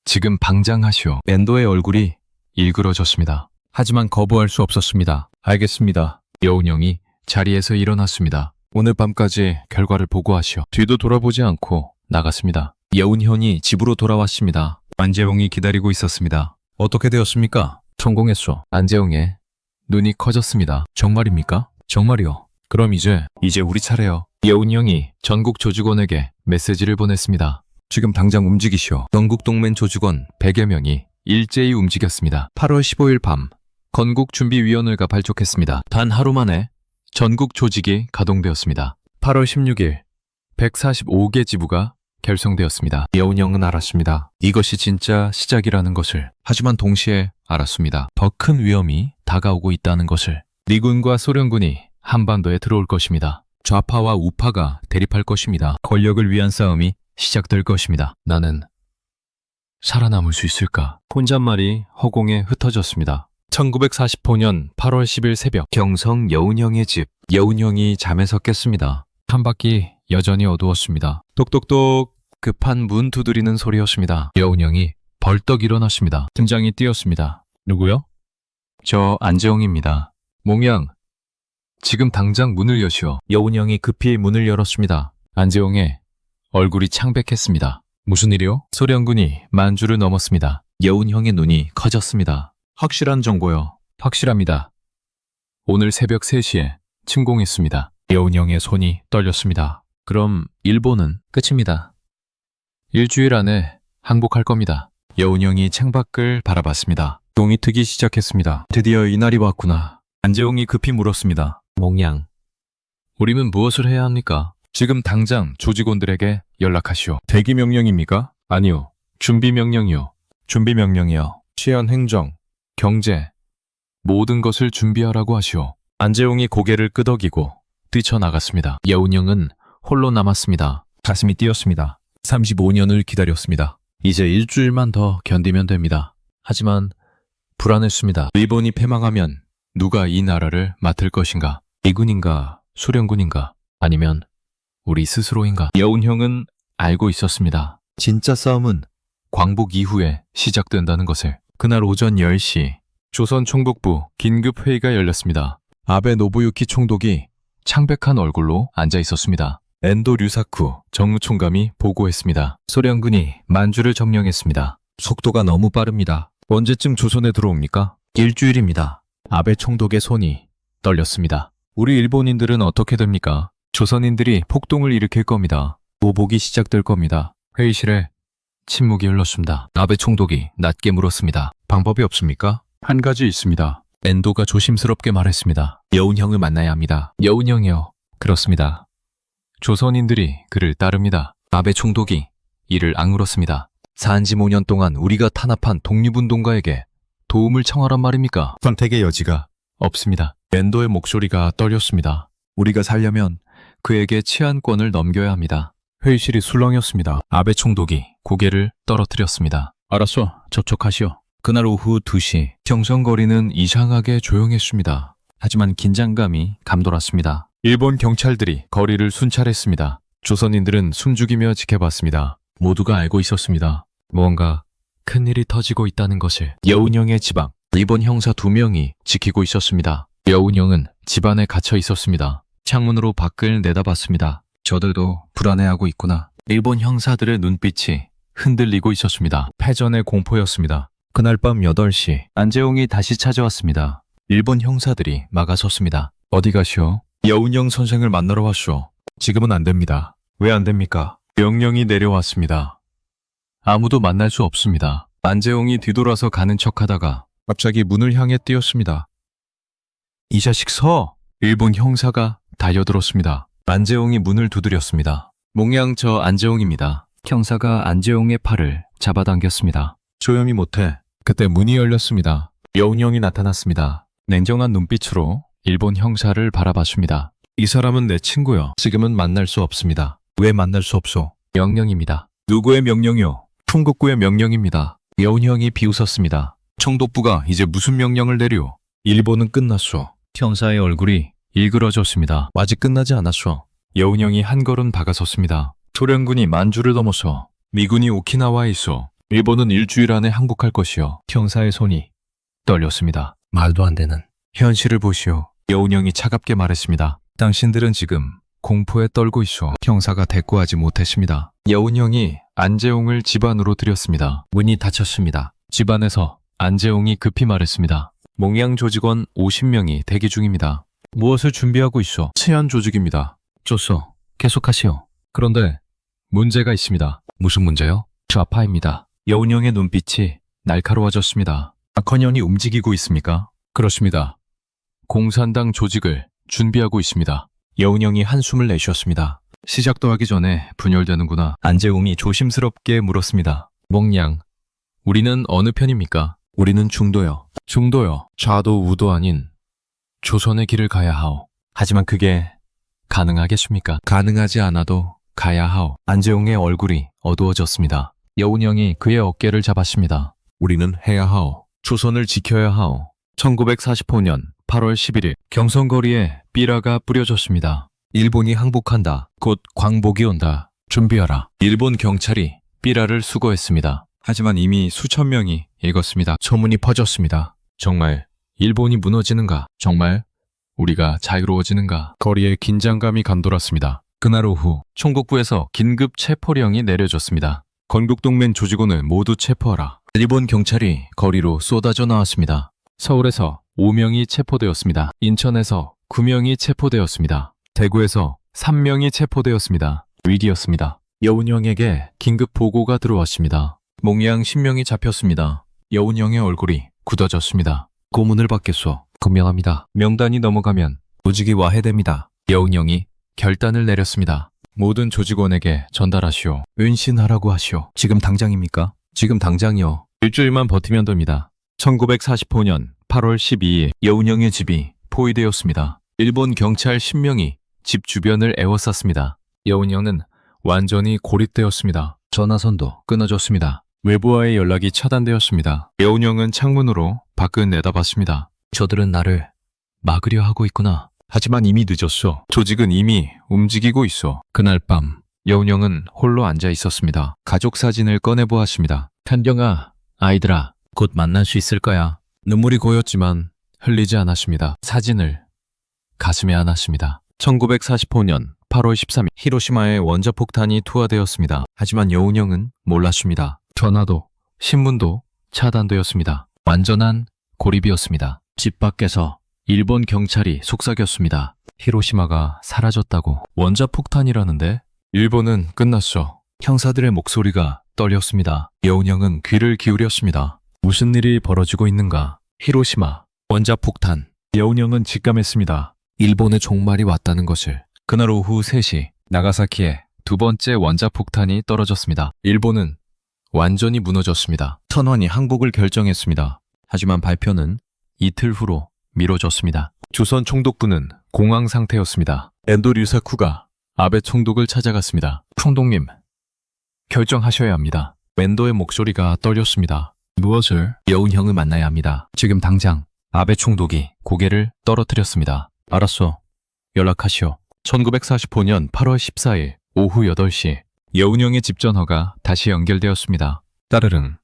지금 방장 하시오. 엔도의 얼굴이 일그러졌습니다. 하지만 거부할 수 없었습니다. 알겠습니다. 여운형이 자리에서 일어났습니다. 오늘 밤까지 결과를 보고하시오. 뒤도 돌아보지 않고 나갔습니다. 여운형이 집으로 돌아왔습니다. 안재홍이 기다리고 있었습니다. 어떻게 되었습니까? 성공했소. 안재홍의 눈이 커졌습니다. 정말입니까? 정말이요. 그럼 이제 우리 차례요. 여운형이 전국 조직원에게 메시지를 보냈습니다. 지금 당장 움직이시오. 전국 동맹 조직원 100여 명이 일제히 움직였습니다. 8월 15일 밤 건국준비위원회가 발족했습니다. 단 하루 만에 전국 조직이 가동되었습니다. 8월 16일 145개 지부가 결성되었습니다. 여운형은 알았습니다. 이것이 진짜 시작이라는 것을. 하지만 동시에 알았습니다. 더 큰 위험이 다가오고 있다는 것을. 미군과 소련군이 한반도에 들어올 것입니다. 좌파와 우파가 대립할 것입니다. 권력을 위한 싸움이 시작될 것입니다. 나는 살아남을 수 있을까? 혼잣말이 허공에 흩어졌습니다. 1945년 8월 10일 새벽 경성 여운형의 집. 여운형이 잠에서 깼습니다. 창밖이 여전히 어두웠습니다. 똑똑똑 급한 문 두드리는 소리였습니다. 여운형이 벌떡 일어났습니다. 팀장이 뛰었습니다. 누구요? 저 안재홍입니다. 몽양, 지금 당장 문을 여시오. 여운형이 급히 문을 열었습니다. 안재홍의 얼굴이 창백했습니다. 무슨 일이요? 소련군이 만주를 넘었습니다. 여운형의 눈이 커졌습니다. 확실한 정보요. 확실합니다. 오늘 새벽 3시에 침공했습니다. 여운형의 손이 떨렸습니다. 그럼 일본은 끝입니다. 일주일 안에 항복할 겁니다. 여운형이 창밖을 바라봤습니다. 동이 트기 시작했습니다. 드디어 이날이 왔구나. 안재홍이 급히 물었습니다. 몽양, 우리는 무엇을 해야 합니까? 지금 당장 조직원들에게 연락하시오. 대기 명령입니까? 아니요. 준비 명령이요. 준비 명령이요. 치안 행정, 경제, 모든 것을 준비하라고 하시오. 안재홍이 고개를 끄덕이고 뛰쳐나갔습니다. 여운형은 홀로 남았습니다. 가슴이 뛰었습니다. 35년을 기다렸습니다. 이제 일주일만 더 견디면 됩니다. 하지만 불안했습니다. 일본이 패망하면 누가 이 나라를 맡을 것인가? 미군인가? 소련군인가? 아니면 우리 스스로인가? 여운형은 알고 있었습니다. 진짜 싸움은 광복 이후에 시작된다는 것을. 그날 오전 10시 조선 총독부 긴급 회의가 열렸습니다. 아베 노부유키 총독이 창백한 얼굴로 앉아 있었습니다. 엔도 류사쿠 정무총감이 보고했습니다. 소련군이 만주를 점령했습니다. 속도가 너무 빠릅니다. 언제쯤 조선에 들어옵니까? 일주일입니다. 아베 총독의 손이 떨렸습니다. 우리 일본인들은 어떻게 됩니까? 조선인들이 폭동을 일으킬 겁니다. 보복이 시작될 겁니다. 회의실에 침묵이 흘렀습니다. 아베 총독이 낮게 물었습니다. 방법이 없습니까? 한 가지 있습니다. 엔도가 조심스럽게 말했습니다. 여운형을 만나야 합니다. 여운형이요. 그렇습니다. 조선인들이 그를 따릅니다. 아베 총독이 이를 악물었습니다. 45년 동안 우리가 탄압한 독립운동가에게 도움을 청하란 말입니까? 선택의 여지가 없습니다. 엔도의 목소리가 떨렸습니다. 우리가 살려면 그에게 치안권을 넘겨야 합니다. 회의실이 술렁였습니다. 아베 총독이 고개를 떨어뜨렸습니다. 알았어, 접촉하시오. 그날 오후 2시 경성거리는 이상하게 조용했습니다. 하지만 긴장감이 감돌았습니다. 일본 경찰들이 거리를 순찰했습니다. 조선인들은 숨죽이며 지켜봤습니다. 모두가 알고 있었습니다. 무언가 큰일이 터지고 있다는 것을. 여운형의 집안, 일본 형사 2명이 지키고 있었습니다. 여운형은 집안에 갇혀 있었습니다. 창문으로 밖을 내다봤습니다. 저들도 불안해하고 있구나. 일본 형사들의 눈빛이 흔들리고 있었습니다. 패전의 공포였습니다. 그날 밤 8시 안재홍이 다시 찾아왔습니다. 일본 형사들이 막아섰습니다. 어디 가시오? 여운형 선생을 만나러 왔쇼. 지금은 안 됩니다. 왜 안 됩니까? 명령이 내려왔습니다. 아무도 만날 수 없습니다. 안재홍이 뒤돌아서 가는 척하다가 갑자기 문을 향해 뛰었습니다. 이 자식 서! 일본 형사가 달려들었습니다. 안재홍이 문을 두드렸습니다. 몽양, 저 안재홍입니다. 형사가 안재홍의 팔을 잡아당겼습니다. 조용히 못해. 그때 문이 열렸습니다. 여운형이 나타났습니다. 냉정한 눈빛으로 일본 형사를 바라봤습니다. 이 사람은 내 친구요. 지금은 만날 수 없습니다. 왜 만날 수 없소? 명령입니다. 누구의 명령이요? 총독부의 명령입니다. 여운형이 비웃었습니다. 총독부가 이제 무슨 명령을 내려? 일본은 끝났소. 형사의 얼굴이 일그러졌습니다. 아직 끝나지 않았소. 여운형이 한 걸음 다가섰습니다. 소련군이 만주를 넘어서 미군이 오키나와에 있어. 일본은 일주일 안에 항복할 것이요. 형사의 손이 떨렸습니다. 말도 안 되는. 현실을 보시오. 여운형이 차갑게 말했습니다. 당신들은 지금 공포에 떨고 있어. 형사가 대꾸하지 못했습니다. 여운형이 안재홍을 집 안으로 들였습니다. 문이 닫혔습니다. 집 안에서 안재홍이 급히 말했습니다. 몽양 조직원 50명이 대기 중입니다. 무엇을 준비하고 있어? 치안 조직입니다. 좋소. 계속하시오. 그런데 문제가 있습니다. 무슨 문제요? 좌파입니다. 여운형의 눈빛이 날카로워졌습니다. 박헌현이 움직이고 있습니까? 그렇습니다. 공산당 조직을 준비하고 있습니다. 여운형이 한숨을 내쉬었습니다. 시작도 하기 전에 분열되는구나. 안재홍이 조심스럽게 물었습니다. 몽양, 우리는 어느 편입니까? 우리는 중도요. 중도요. 좌도 우도 아닌 조선의 길을 가야 하오. 하지만 그게 가능하겠습니까? 가능하지 않아도 가야 하오. 안재홍의 얼굴이 어두워졌습니다. 여운형이 그의 어깨를 잡았습니다. 우리는 해야 하오. 조선을 지켜야 하오. 1945년 8월 11일 경성거리에 삐라가 뿌려졌습니다. 일본이 항복한다. 곧 광복이 온다. 준비하라. 일본 경찰이 삐라를 수거했습니다. 하지만 이미 수천 명이 읽었습니다. 소문이 퍼졌습니다. 정말 일본이 무너지는가? 정말 우리가 자유로워지는가? 거리에 긴장감이 감돌았습니다. 그날 오후 총국부에서 긴급 체포령이 내려졌습니다. 건국동맹 조직원을 모두 체포하라. 일본 경찰이 거리로 쏟아져 나왔습니다. 서울에서 5명이 체포되었습니다. 인천에서 9명이 체포되었습니다. 대구에서 3명이 체포되었습니다. 위기였습니다. 여운형에게 긴급 보고가 들어왔습니다. 몽양 10명이 잡혔습니다. 여운형의 얼굴이 굳어졌습니다. 고문을 받겠소. 분명합니다. 명단이 넘어가면 조직이 와해됩니다. 여운형이 결단을 내렸습니다. 모든 조직원에게 전달하시오. 은신하라고 하시오. 지금 당장입니까? 지금 당장이요. 일주일만 버티면 됩니다. 1945년 8월 12일 여운형의 집이 포위되었습니다. 일본 경찰 10명이 집 주변을 에워쌌습니다. 여운형은 완전히 고립되었습니다. 전화선도 끊어졌습니다. 외부와의 연락이 차단되었습니다. 여운형은 창문으로 밖을 내다봤습니다. 저들은 나를 막으려 하고 있구나. 하지만 이미 늦었어. 조직은 이미 움직이고 있어. 그날 밤 여운형은 홀로 앉아 있었습니다. 가족 사진을 꺼내보았습니다. 현경아, 아이들아, 곧 만날 수 있을 거야. 눈물이 고였지만 흘리지 않았습니다. 사진을 가슴에 안았습니다. 1945년 8월 13일 히로시마에 원자폭탄이 투하되었습니다. 하지만 여운형은 몰랐습니다. 전화도 신문도 차단되었습니다. 완전한 고립이었습니다. 집 밖에서 일본 경찰이 속삭였습니다. 히로시마가 사라졌다고. 원자폭탄이라는데? 일본은 끝났어. 형사들의 목소리가 떨렸습니다. 여운형은 귀를 기울였습니다. 무슨 일이 벌어지고 있는가? 히로시마, 원자폭탄. 여운형은 직감했습니다. 일본의 종말이 왔다는 것을. 그날 오후 3시 나가사키에 두 번째 원자폭탄이 떨어졌습니다. 일본은 완전히 무너졌습니다. 천황이 항복을 결정했습니다. 하지만 발표는 이틀 후로 미뤄졌습니다. 조선 총독부는 공황 상태였습니다. 엔도 류사쿠가 아베 총독을 찾아갔습니다. 총독님, 결정하셔야 합니다. 엔도의 목소리가 떨렸습니다. 무엇을? 여운형을 만나야 합니다. 지금 당장. 아베 총독이 고개를 떨어뜨렸습니다. 알았어. 연락하시오. 1945년 8월 14일 오후 8시 여운형의 집 전화가 다시 연결되었습니다. 따르릉.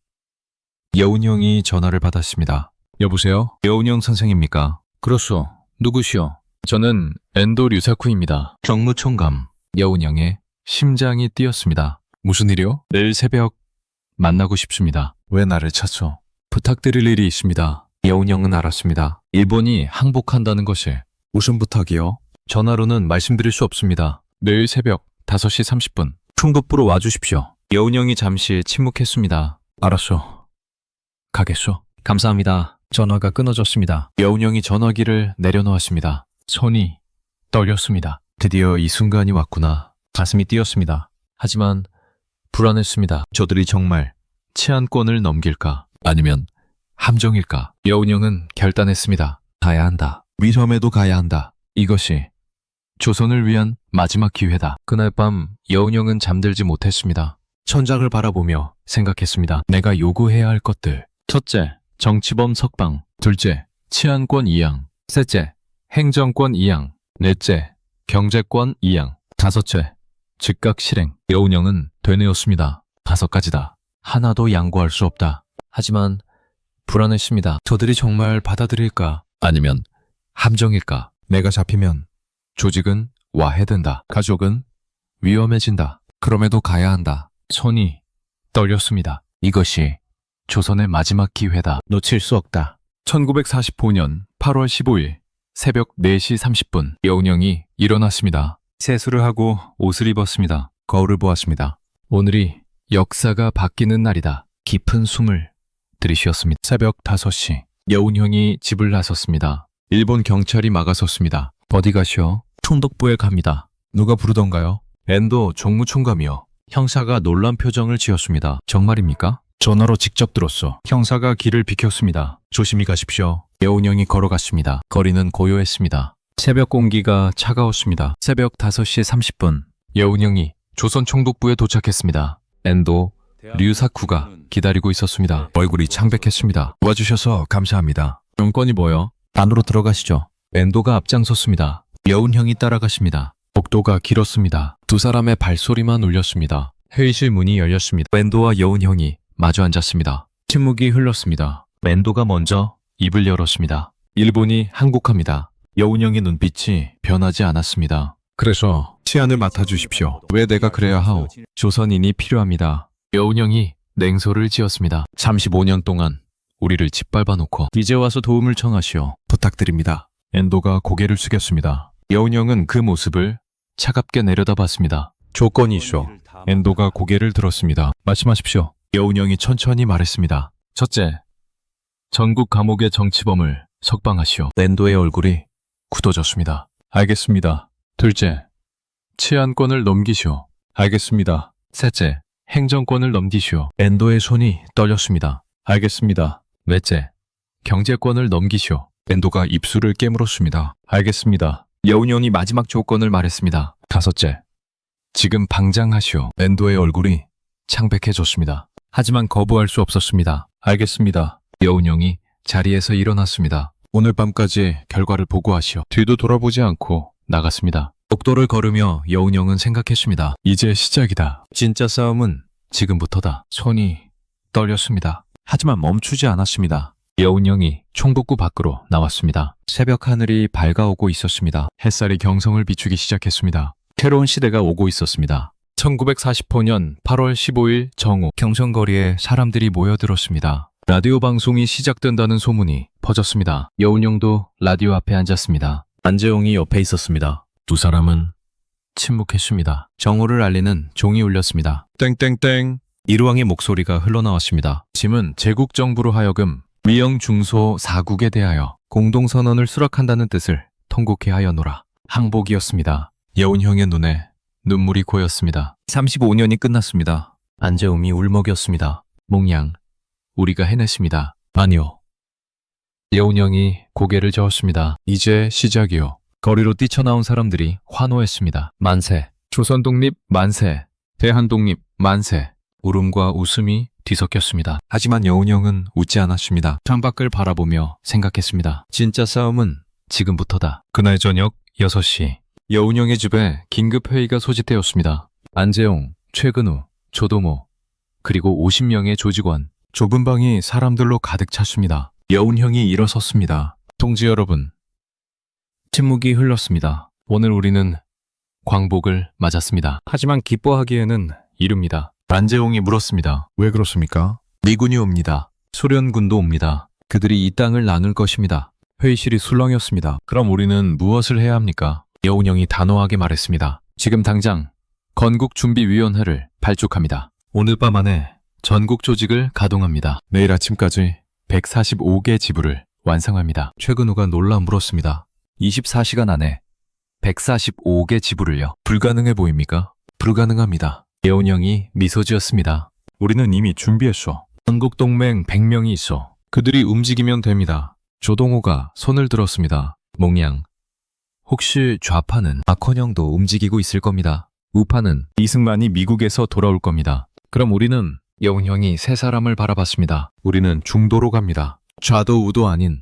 여운형이 전화를 받았습니다. 여보세요? 여운형 선생입니까? 그렇소. 누구시오? 저는 엔도 류사쿠입니다. 경무총감. 여운형의 심장이 뛰었습니다. 무슨 일이요? 내일 새벽 만나고 싶습니다. 왜 나를 찾소? 부탁드릴 일이 있습니다. 여운형은 알았습니다. 일본이 항복한다는 것을. 무슨 부탁이요? 전화로는 말씀드릴 수 없습니다. 내일 새벽 5시 30분 총독부로 와주십시오. 여운형이 잠시 침묵했습니다. 알았소. 가겠소. 감사합니다. 전화가 끊어졌습니다. 여운형이 전화기를 내려놓았습니다. 손이 떨렸습니다. 드디어 이 순간이 왔구나. 가슴이 뛰었습니다. 하지만 불안했습니다. 저들이 정말 치안권을 넘길까? 아니면 함정일까? 여운형은 결단했습니다. 가야 한다. 위섬에도 가야 한다. 이것이 조선을 위한 마지막 기회다. 그날 밤 여운형은 잠들지 못했습니다. 천장을 바라보며 생각했습니다. 내가 요구해야 할 것들. 첫째, 정치범 석방. 둘째, 치안권 이양. 셋째, 행정권 이양. 넷째, 경제권 이양. 다섯째, 즉각 실행. 여운형은 되뇌었습니다. 5가지다. 하나도 양보할 수 없다. 하지만 불안했습니다. 저들이 정말 받아들일까? 아니면 함정일까? 내가 잡히면 조직은 와해된다. 가족은 위험해진다. 그럼에도 가야 한다. 손이 떨렸습니다. 이것이 조선의 마지막 기회다. 놓칠 수 없다. 1945년 8월 15일 새벽 4시 30분 여운형이 일어났습니다. 세수를 하고 옷을 입었습니다. 거울을 보았습니다. 오늘이 역사가 바뀌는 날이다. 깊은 숨을 들이쉬었습니다. 새벽 5시 여운형이 집을 나섰습니다. 일본 경찰이 막아섰습니다. 어디 가시오? 총독부에 갑니다. 누가 부르던가요? 엔도 종무총감이요. 형사가 놀란 표정을 지었습니다. 정말입니까? 전화로 직접 들었어. 형사가 길을 비켰습니다. 조심히 가십시오. 여운형이 걸어갔습니다. 거리는 고요했습니다. 새벽 공기가 차가웠습니다. 새벽 5시 30분 여운형이 조선 총독부에 도착했습니다. 엔도 류사쿠가 기다리고 있었습니다. 얼굴이 창백했습니다. 와주셔서 감사합니다. 용건이 뭐요? 안으로 들어가시죠. 엔도가 앞장섰습니다. 여운형이 따라가십니다. 복도가 길었습니다. 두 사람의 발소리만 울렸습니다. 회의실 문이 열렸습니다. 엔도와 여운형이 마주 앉았습니다. 침묵이 흘렀습니다. 엔도가 먼저 입을 열었습니다. 일본이 항복합니다. 여운형의 눈빛이 변하지 않았습니다. 그래서 치안을 맡아주십시오. 왜 내가 그래야 하오? 조선인이 필요합니다. 여운형이 냉소를 지었습니다. 35년 동안 우리를 짓밟아 놓고 이제 와서 도움을 청하시오. 부탁드립니다. 엔도가 고개를 숙였습니다. 여운형은 그 모습을 차갑게 내려다봤습니다. 조건이 있어. 엔도가 고개를 들었습니다. 말씀하십시오. 여운형이 천천히 말했습니다. 첫째, 전국 감옥의 정치범을 석방하시오. 엔도의 얼굴이 굳어졌습니다. 알겠습니다. 둘째, 치안권을 넘기시오. 알겠습니다. 셋째, 행정권을 넘기시오. 엔도의 손이 떨렸습니다. 알겠습니다. 넷째, 경제권을 넘기시오. 엔도가 입술을 깨물었습니다. 알겠습니다. 여운형이 마지막 조건을 말했습니다. 다섯째, 지금 방장 하시오. 엔도의 얼굴이 창백해졌습니다. 하지만 거부할 수 없었습니다. 알겠습니다. 여운형이 자리에서 일어났습니다. 오늘 밤까지 결과를 보고하시오. 뒤도 돌아보지 않고 나갔습니다. 복도를 걸으며 여운형은 생각했습니다. 이제 시작이다. 진짜 싸움은 지금부터다. 손이 떨렸습니다. 하지만 멈추지 않았습니다. 여운형이 총독부 밖으로 나왔습니다. 새벽 하늘이 밝아오고 있었습니다. 햇살이 경성을 비추기 시작했습니다. 새로운 시대가 오고 있었습니다. 1945년 8월 15일 정오 경성거리에 사람들이 모여들었습니다. 라디오 방송이 시작된다는 소문이 퍼졌습니다. 여운형도 라디오 앞에 앉았습니다. 안재홍이 옆에 있었습니다. 두 사람은 침묵했습니다. 정오를 알리는 종이 울렸습니다. 땡땡땡. 이루왕의 목소리가 흘러나왔습니다. 짐은 제국 정부로 하여금 위영 중소 4국에 대하여 공동선언을 수락한다는 뜻을 통곡해 하여노라. 항복이었습니다. 여운형의 눈에 눈물이 고였습니다. 35년이 끝났습니다. 안재홍이 울먹였습니다. 몽양, 우리가 해냈습니다. 아니요. 여운형이 고개를 저었습니다. 이제 시작이요. 거리로 뛰쳐나온 사람들이 환호했습니다. 만세, 조선 독립 만세, 대한 독립 만세. 울음과 웃음이 뒤섞였습니다. 하지만 여운형은 웃지 않았습니다. 창밖을 바라보며 생각했습니다. 진짜 싸움은 지금부터다. 그날 저녁 6시 여운형의 집에 긴급회의가 소집되었습니다. 안재홍, 최근우, 조도모, 그리고 50명의 조직원. 좁은 방이 사람들로 가득 찼습니다. 여운형이 일어섰습니다. 동지 여러분. 침묵이 흘렀습니다. 오늘 우리는 광복을 맞았습니다. 하지만 기뻐하기에는 이릅니다. 안재홍이 물었습니다. 왜 그렇습니까? 미군이 옵니다. 소련군도 옵니다. 그들이 이 땅을 나눌 것입니다. 회의실이 술렁였습니다. 그럼 우리는 무엇을 해야 합니까? 여운형이 단호하게 말했습니다. 지금 당장 건국준비위원회를 발족합니다. 오늘 밤 안에 전국 조직을 가동합니다. 내일 아침까지 145개 지부를 완성합니다. 최근우가 놀라 물었습니다. 24시간 안에 145개 지부를요. 불가능해 보입니까? 불가능합니다. 여운형이 미소 지었습니다. 우리는 이미 준비했어. 전국동맹 100명이 있어. 그들이 움직이면 됩니다. 조동호가 손을 들었습니다. 몽양. 혹시 좌파는 박헌영도 움직이고 있을 겁니다. 우파는 이승만이 미국에서 돌아올 겁니다. 그럼 우리는 여운형이 세 사람을 바라봤습니다. 우리는 중도로 갑니다. 좌도 우도 아닌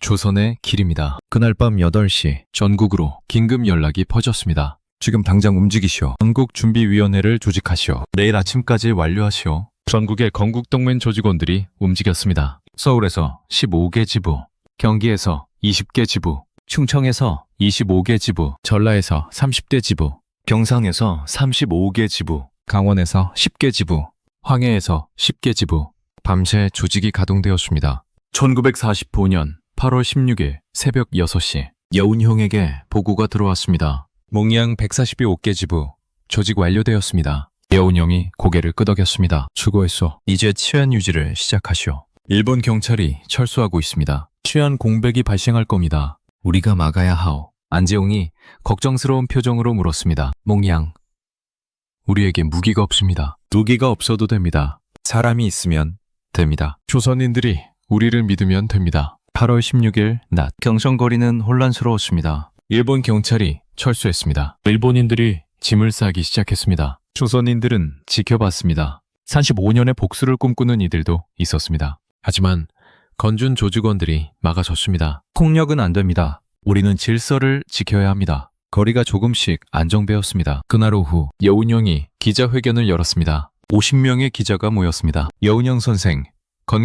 조선의 길입니다. 그날 밤 8시 전국으로 긴급 연락이 퍼졌습니다. 지금 당장 움직이시오. 전국준비위원회를 조직하시오. 내일 아침까지 완료하시오. 전국의 건국동맹 조직원들이 움직였습니다. 서울에서 15개 지부, 경기에서 20개 지부, 충청에서 25개 지부, 전라에서 30개 지부, 경상에서 35개 지부, 강원에서 10개 지부, 황해에서 10개 지부. 밤새 조직이 가동되었습니다. 1945년 8월 16일 새벽 6시 여운형에게 보고가 들어왔습니다. 몽양 145개 지부 조직 완료되었습니다. 여운형이 고개를 끄덕였습니다. 수고했어. 이제 치안 유지를 시작하시오. 일본 경찰이 철수하고 있습니다. 치안 공백이 발생할 겁니다. 우리가 막아야 하오. 안재홍이 걱정스러운 표정으로 물었습니다. 몽양, 우리에게 무기가 없습니다. 무기가 없어도 됩니다. 사람이 있으면 됩니다. 조선인들이 우리를 믿으면 됩니다. 8월 16일 낮 경성거리는 혼란스러웠습니다. 일본 경찰이 철수했습니다. 일본인들이 짐을 싸기 시작했습니다. 조선인들은 지켜봤습니다. 35년의 복수를 꿈꾸는 이들도 있었습니다. 하지만 건준 조직원들이 막아섰습니다. 폭력은 안 됩니다. 우리는 질서를 지켜야 합니다. 거리가 조금씩 안정되었습니다. 그날 오후 여운형이 기자회견을 열었습니다. 50명의 기자가 모였습니다. 여운형 선생,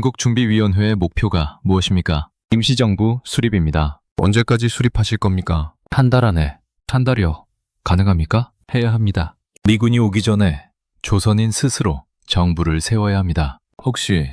건국준비위원회의 목표가 무엇입니까? 임시정부 수립입니다. 언제까지 수립하실 겁니까? 한 달 안에. 한 달이요. 가능합니까? 해야 합니다. 미군이 오기 전에 조선인 스스로 정부를 세워야 합니다. 혹시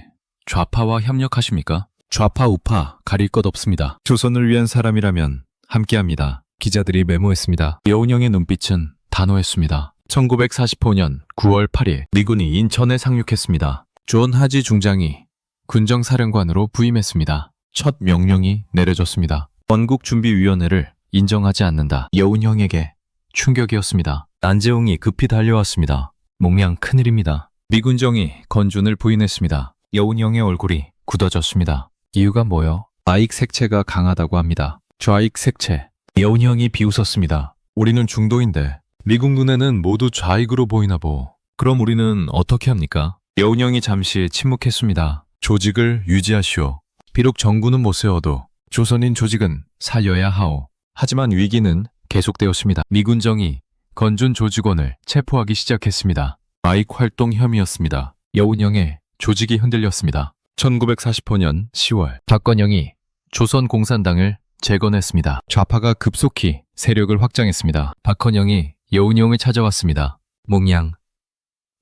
좌파와 협력하십니까? 좌파 우파 가릴 것 없습니다. 조선을 위한 사람이라면 함께합니다. 기자들이 메모했습니다. 여운형의 눈빛은 단호했습니다. 1945년 9월 8일 미군이 인천에 상륙했습니다. 존 하지 중장이 군정사령관으로 부임했습니다. 첫 명령이 내려졌습니다. 건국준비위원회를 인정하지 않는다. 여운형에게 충격이었습니다. 안재홍이 급히 달려왔습니다. 몽양 큰일입니다. 미군정이 건준을 부인했습니다. 여운형의 얼굴이 굳어졌습니다. 이유가 뭐요? 좌익 색채가 강하다고 합니다. 좌익 색채. 여운형이 비웃었습니다. 우리는 중도인데 미국 눈에는 모두 좌익으로 보이나 보. 그럼 우리는 어떻게 합니까? 여운형이 잠시 침묵했습니다. 조직을 유지하시오. 비록 정부는 못 세워도 조선인 조직은 살려야 하오. 하지만 위기는 계속되었습니다. 미군정이 건준 조직원을 체포하기 시작했습니다. 좌익 활동 혐의였습니다. 여운형의 조직이 흔들렸습니다. 1945년 10월 박건영이 조선공산당을 재건했습니다. 좌파가 급속히 세력을 확장했습니다. 박헌영이 여운형을 찾아왔습니다. 몽양,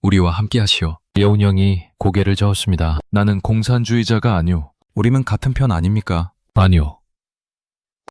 우리와 함께하시오. 여운형이 고개를 저었습니다. 나는 공산주의자가 아니오. 우리는 같은 편 아닙니까? 아니오.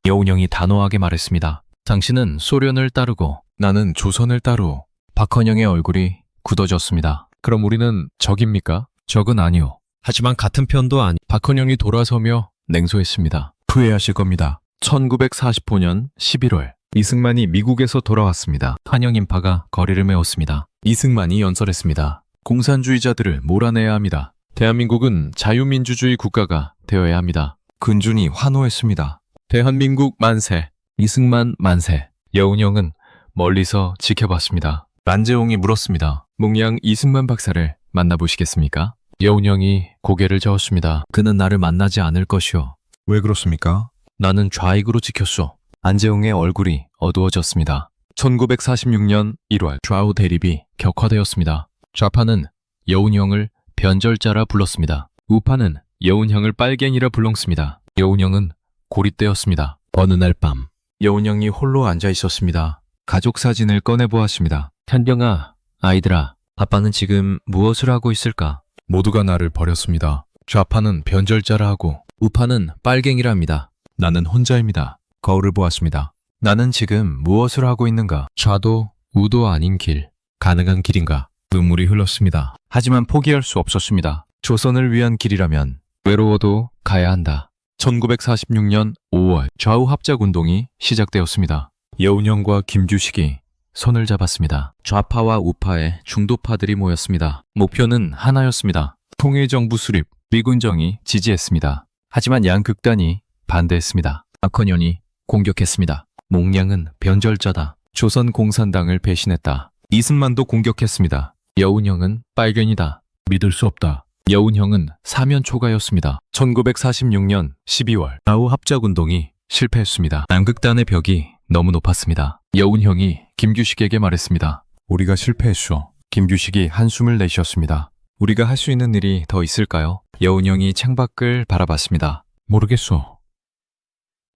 여운형이 단호하게 말했습니다. 당신은 소련을 따르고 나는 조선을 따르오. 박헌영의 얼굴이 굳어졌습니다. 그럼 우리는 적입니까? 적은 아니오. 하지만 같은 편도 아니. 박헌영이 돌아서며 냉소했습니다. 후회하실 겁니다. 1945년 11월 이승만이 미국에서 돌아왔습니다. 한영인파가 거리를 메웠습니다. 이승만이 연설했습니다. 공산주의자들을 몰아내야 합니다. 대한민국은 자유민주주의 국가가 되어야 합니다. 근준이 환호했습니다. 대한민국 만세, 이승만 만세. 여운형은 멀리서 지켜봤습니다. 안재홍이 물었습니다. 몽양 이승만 박사를 만나보시겠습니까? 여운형이 고개를 저었습니다. 그는 나를 만나지 않을 것이오. 왜 그렇습니까? 나는 좌익으로 지켰소. 안재홍의 얼굴이 어두워졌습니다. 1946년 1월 좌우 대립이 격화되었습니다. 좌파는 여운형을 변절자라 불렀습니다. 우파는 여운형을 빨갱이라 불렀습니다. 여운형은 고립되었습니다. 어느 날 밤 여운형이 홀로 앉아 있었습니다. 가족 사진을 꺼내보았습니다. 현경아, 아이들아, 아빠는 지금 무엇을 하고 있을까? 모두가 나를 버렸습니다. 좌파는 변절자라 하고 우파는 빨갱이라 합니다. 나는 혼자입니다. 거울을 보았습니다. 나는 지금 무엇을 하고 있는가? 좌도 우도 아닌 길, 가능한 길인가? 눈물이 흘렀습니다. 하지만 포기할 수 없었습니다. 조선을 위한 길이라면 외로워도 가야 한다. 1946년 5월 좌우 합작운동이 시작되었습니다. 여운형과 김주식이 손을 잡았습니다. 좌파와 우파의 중도파들이 모였습니다. 목표는 하나였습니다. 통일정부 수립, 미군정이 지지했습니다. 하지만 양극단이 반대했습니다. 박헌현이 공격했습니다. 몽량은 변절자다. 조선공산당을 배신했다. 이승만도 공격했습니다. 여운형은 빨갱이다. 믿을 수 없다. 여운형은 사면초가였습니다. 1946년 12월 아우 합작운동이 실패했습니다. 남극단의 벽이 너무 높았습니다. 여운형이 김규식에게 말했습니다. 우리가 실패했소. 김규식이 한숨을 내쉬었습니다. 우리가 할 수 있는 일이 더 있을까요? 여운형이 창밖을 바라봤습니다. 모르겠소.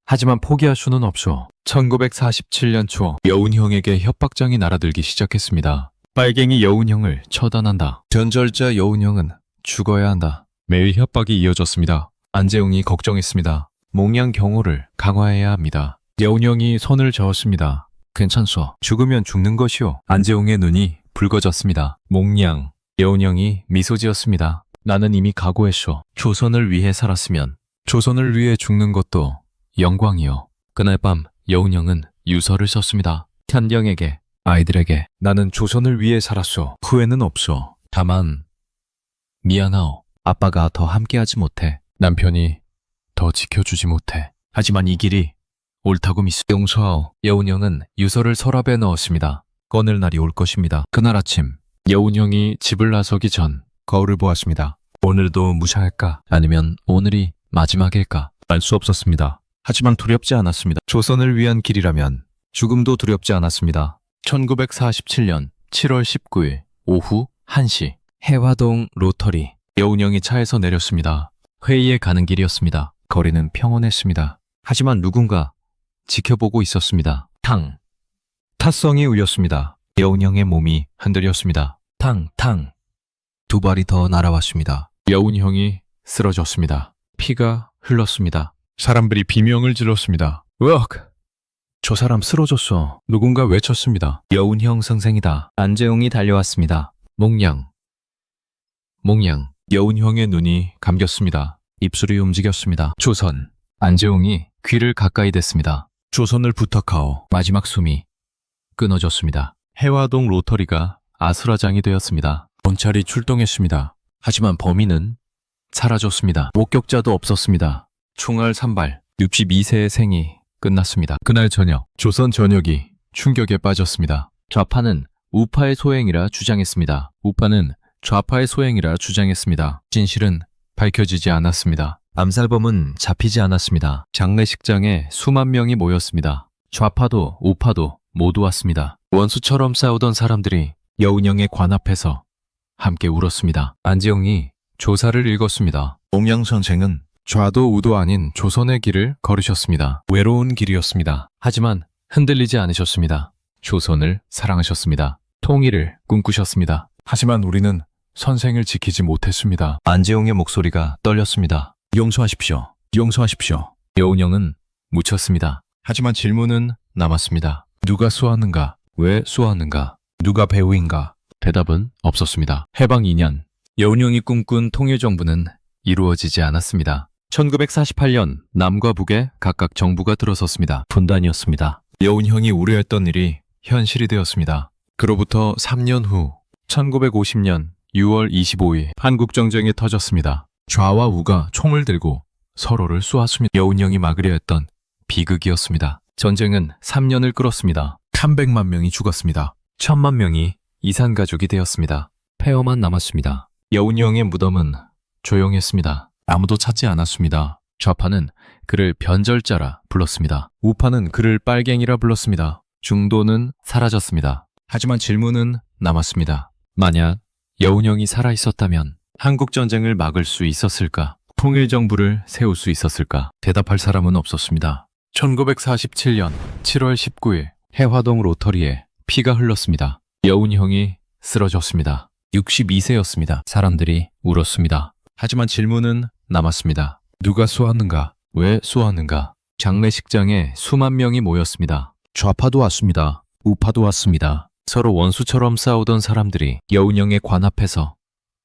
하지만 포기할 수는 없소. 1947년 초 여운형에게 협박장이 날아들기 시작했습니다. 빨갱이 여운형을 처단한다. 변절자 여운형은 죽어야 한다. 매일 협박이 이어졌습니다. 안재웅이 걱정했습니다. 몽양 경호를 강화해야 합니다. 여운형이 손을 저었습니다. 괜찮소. 죽으면 죽는 것이오. 안재웅의 눈이 붉어졌습니다. 몽양. 여운형이 미소 지었습니다. 나는 이미 각오했소. 조선을 위해 살았으면 조선을 위해 죽는 것도 영광이요. 그날 밤 여운형은 유서를 썼습니다. 현령에게, 아이들에게 나는 조선을 위해 살았소. 후회는 없소. 다만 미안하오. 아빠가 더 함께하지 못해. 남편이 더 지켜주지 못해. 하지만 이 길이 옳다고 믿소. 용서하오. 여운형은 유서를 서랍에 넣었습니다. 꺼낼 날이 올 것입니다. 그날 아침 여운형이 집을 나서기 전 거울을 보았습니다. 오늘도 무사할까? 아니면 오늘이 마지막일까? 알 수 없었습니다. 하지만 두렵지 않았습니다. 조선을 위한 길이라면 죽음도 두렵지 않았습니다. 1947년 7월 19일 오후 1시 해화동 로터리. 여운형이 차에서 내렸습니다. 회의에 가는 길이었습니다. 거리는 평온했습니다. 하지만 누군가 지켜보고 있었습니다. 탕. 타성이 울렸습니다. 여운형의 몸이 흔들렸습니다. 탕, 탕. 두 발이 더 날아왔습니다. 여운형이 쓰러졌습니다. 피가 흘렀습니다. 사람들이 비명을 질렀습니다. 으악! 저 사람 쓰러졌어. 누군가 외쳤습니다. 여운형 선생이다. 안재웅이 달려왔습니다. 몽양. 몽양. 여운형의 눈이 감겼습니다. 입술이 움직였습니다. 조선. 안재웅이 귀를 가까이 댔습니다. 조선을 부탁하오. 마지막 숨이 끊어졌습니다. 해화동 로터리가 아수라장이 되었습니다. 경찰이 출동했습니다. 하지만 범인은 사라졌습니다. 목격자도 없었습니다. 총알 3발, 62세의 생이 끝났습니다. 그날 저녁, 조선 전역이 충격에 빠졌습니다. 좌파는 우파의 소행이라 주장했습니다. 우파는 좌파의 소행이라 주장했습니다. 진실은 밝혀지지 않았습니다. 암살범은 잡히지 않았습니다. 장례식장에 수만 명이 모였습니다. 좌파도 우파도 모두 왔습니다. 원수처럼 싸우던 사람들이 여운형의 관 앞에서 함께 울었습니다. 안재웅이 조사를 읽었습니다. 몽양 선생은 좌도 우도 아닌 조선의 길을 걸으셨습니다. 외로운 길이었습니다. 하지만 흔들리지 않으셨습니다. 조선을 사랑하셨습니다. 통일을 꿈꾸셨습니다. 하지만 우리는 선생을 지키지 못했습니다. 안재웅의 목소리가 떨렸습니다. 용서하십시오. 용서하십시오. 여운형은 묻혔습니다. 하지만 질문은 남았습니다. 누가 쏘았는가? 왜 쏘았는가? 누가 배우인가? 대답은 없었습니다. 해방 2년, 여운형이 꿈꾼 통일정부는 이루어지지 않았습니다. 1948년 남과 북에 각각 정부가 들어섰습니다. 분단이었습니다. 여운형이 우려했던 일이 현실이 되었습니다. 그로부터 3년 후 1950년 6월 25일 한국정쟁이 터졌습니다. 좌와 우가 총을 들고 서로를 쏘았습니다. 여운형이 막으려 했던 비극이었습니다. 전쟁은 3년을 끌었습니다. 300만 명이 죽었습니다. 1000만 명이 이산가족이 되었습니다. 폐허만 남았습니다. 여운형의 무덤은 조용했습니다. 아무도 찾지 않았습니다. 좌파는 그를 변절자라 불렀습니다. 우파는 그를 빨갱이라 불렀습니다. 중도는 사라졌습니다. 하지만 질문은 남았습니다. 만약 여운형이 살아있었다면 한국전쟁을 막을 수 있었을까? 통일정부를 세울 수 있었을까? 대답할 사람은 없었습니다. 1947년 7월 19일 해화동 로터리에 피가 흘렀습니다. 여운형이 쓰러졌습니다. 62세였습니다. 사람들이 울었습니다. 하지만 질문은 남았습니다. 누가 쏘았는가? 왜 쏘았는가? 장례식장에 수만 명이 모였습니다. 좌파도 왔습니다. 우파도 왔습니다. 서로 원수처럼 싸우던 사람들이 여운형의 관 앞에서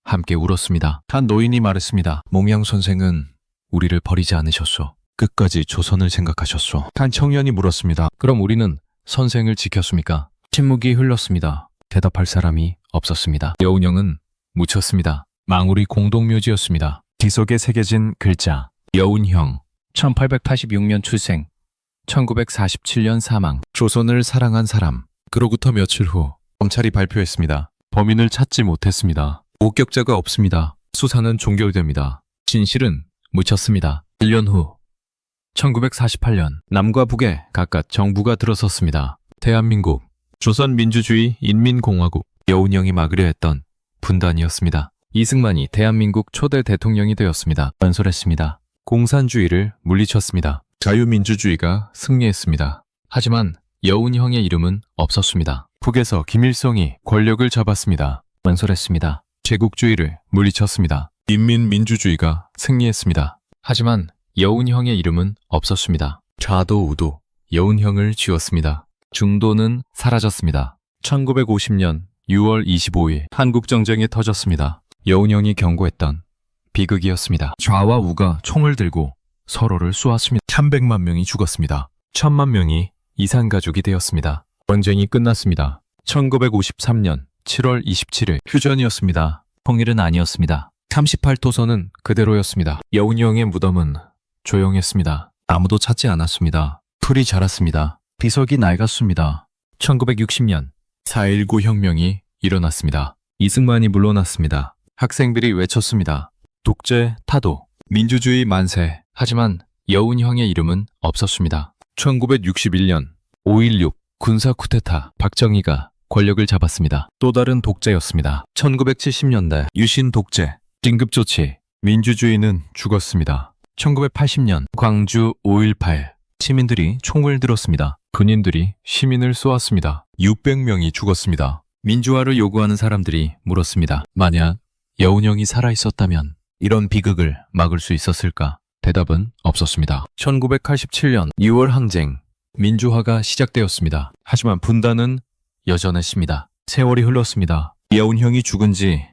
함께 울었습니다. 한 노인이 말했습니다. 몽양 선생은 우리를 버리지 않으셨소. 끝까지 조선을 생각하셨소. 한 청년이 물었습니다. 그럼 우리는 선생을 지켰습니까? 침묵이 흘렀습니다. 대답할 사람이 없었습니다. 여운형은 묻혔습니다. 망우리 공동묘지였습니다. 뒤속에 새겨진 글자. 여운형. 1886년 출생. 1947년 사망. 조선을 사랑한 사람. 그로부터 며칠 후 검찰이 발표했습니다. 범인을 찾지 못했습니다. 목격자가 없습니다. 수사는 종결됩니다. 진실은 묻혔습니다. 1년 후 1948년 남과 북에 각각 정부가 들어섰습니다. 대한민국, 조선민주주의 인민공화국, 여운형이 막으려 했던 분단이었습니다. 이승만이 대한민국 초대 대통령이 되었습니다. 완솔했습니다. 공산주의를 물리쳤습니다. 자유민주주의가 승리했습니다. 하지만 여운형의 이름은 없었습니다. 북에서 김일성이 권력을 잡았습니다. 완솔했습니다. 제국주의를 물리쳤습니다. 인민민주주의가 승리했습니다. 하지만 여운형의 이름은 없었습니다. 좌도 우도 여운형을 지었습니다. 중도는 사라졌습니다. 1950년 6월 25일 한국정쟁이 터졌습니다. 여운형이 경고했던 비극이었습니다. 좌와 우가 총을 들고 서로를 쏘았습니다. 300만 명이 죽었습니다. 1000만 명이 이산가족이 되었습니다. 전쟁이 끝났습니다. 1953년 7월 27일 휴전이었습니다. 통일은 아니었습니다. 38도선은 그대로였습니다. 여운형의 무덤은 조용했습니다. 아무도 찾지 않았습니다. 풀이 자랐습니다. 비석이 낡았습니다. 1960년 4.19 혁명이 일어났습니다. 이승만이 물러났습니다. 학생들이 외쳤습니다. 독재 타도, 민주주의 만세. 하지만 여운형의 이름은 없었습니다. 1961년 5.16 군사 쿠데타 박정희가 권력을 잡았습니다. 또 다른 독재였습니다. 1970년대 유신 독재, 긴급조치, 민주주의는 죽었습니다. 1980년 광주 5.18 시민들이 총을 들었습니다. 군인들이 시민을 쏘았습니다. 600명이 죽었습니다. 민주화를 요구하는 사람들이 물었습니다. 만약 여운형이 살아있었다면 이런 비극을 막을 수 있었을까? 대답은 없었습니다. 1987년 6월 항쟁, 민주화가 시작되었습니다. 하지만 분단은 여전했습니다. 세월이 흘렀습니다. 여운형이 죽은 지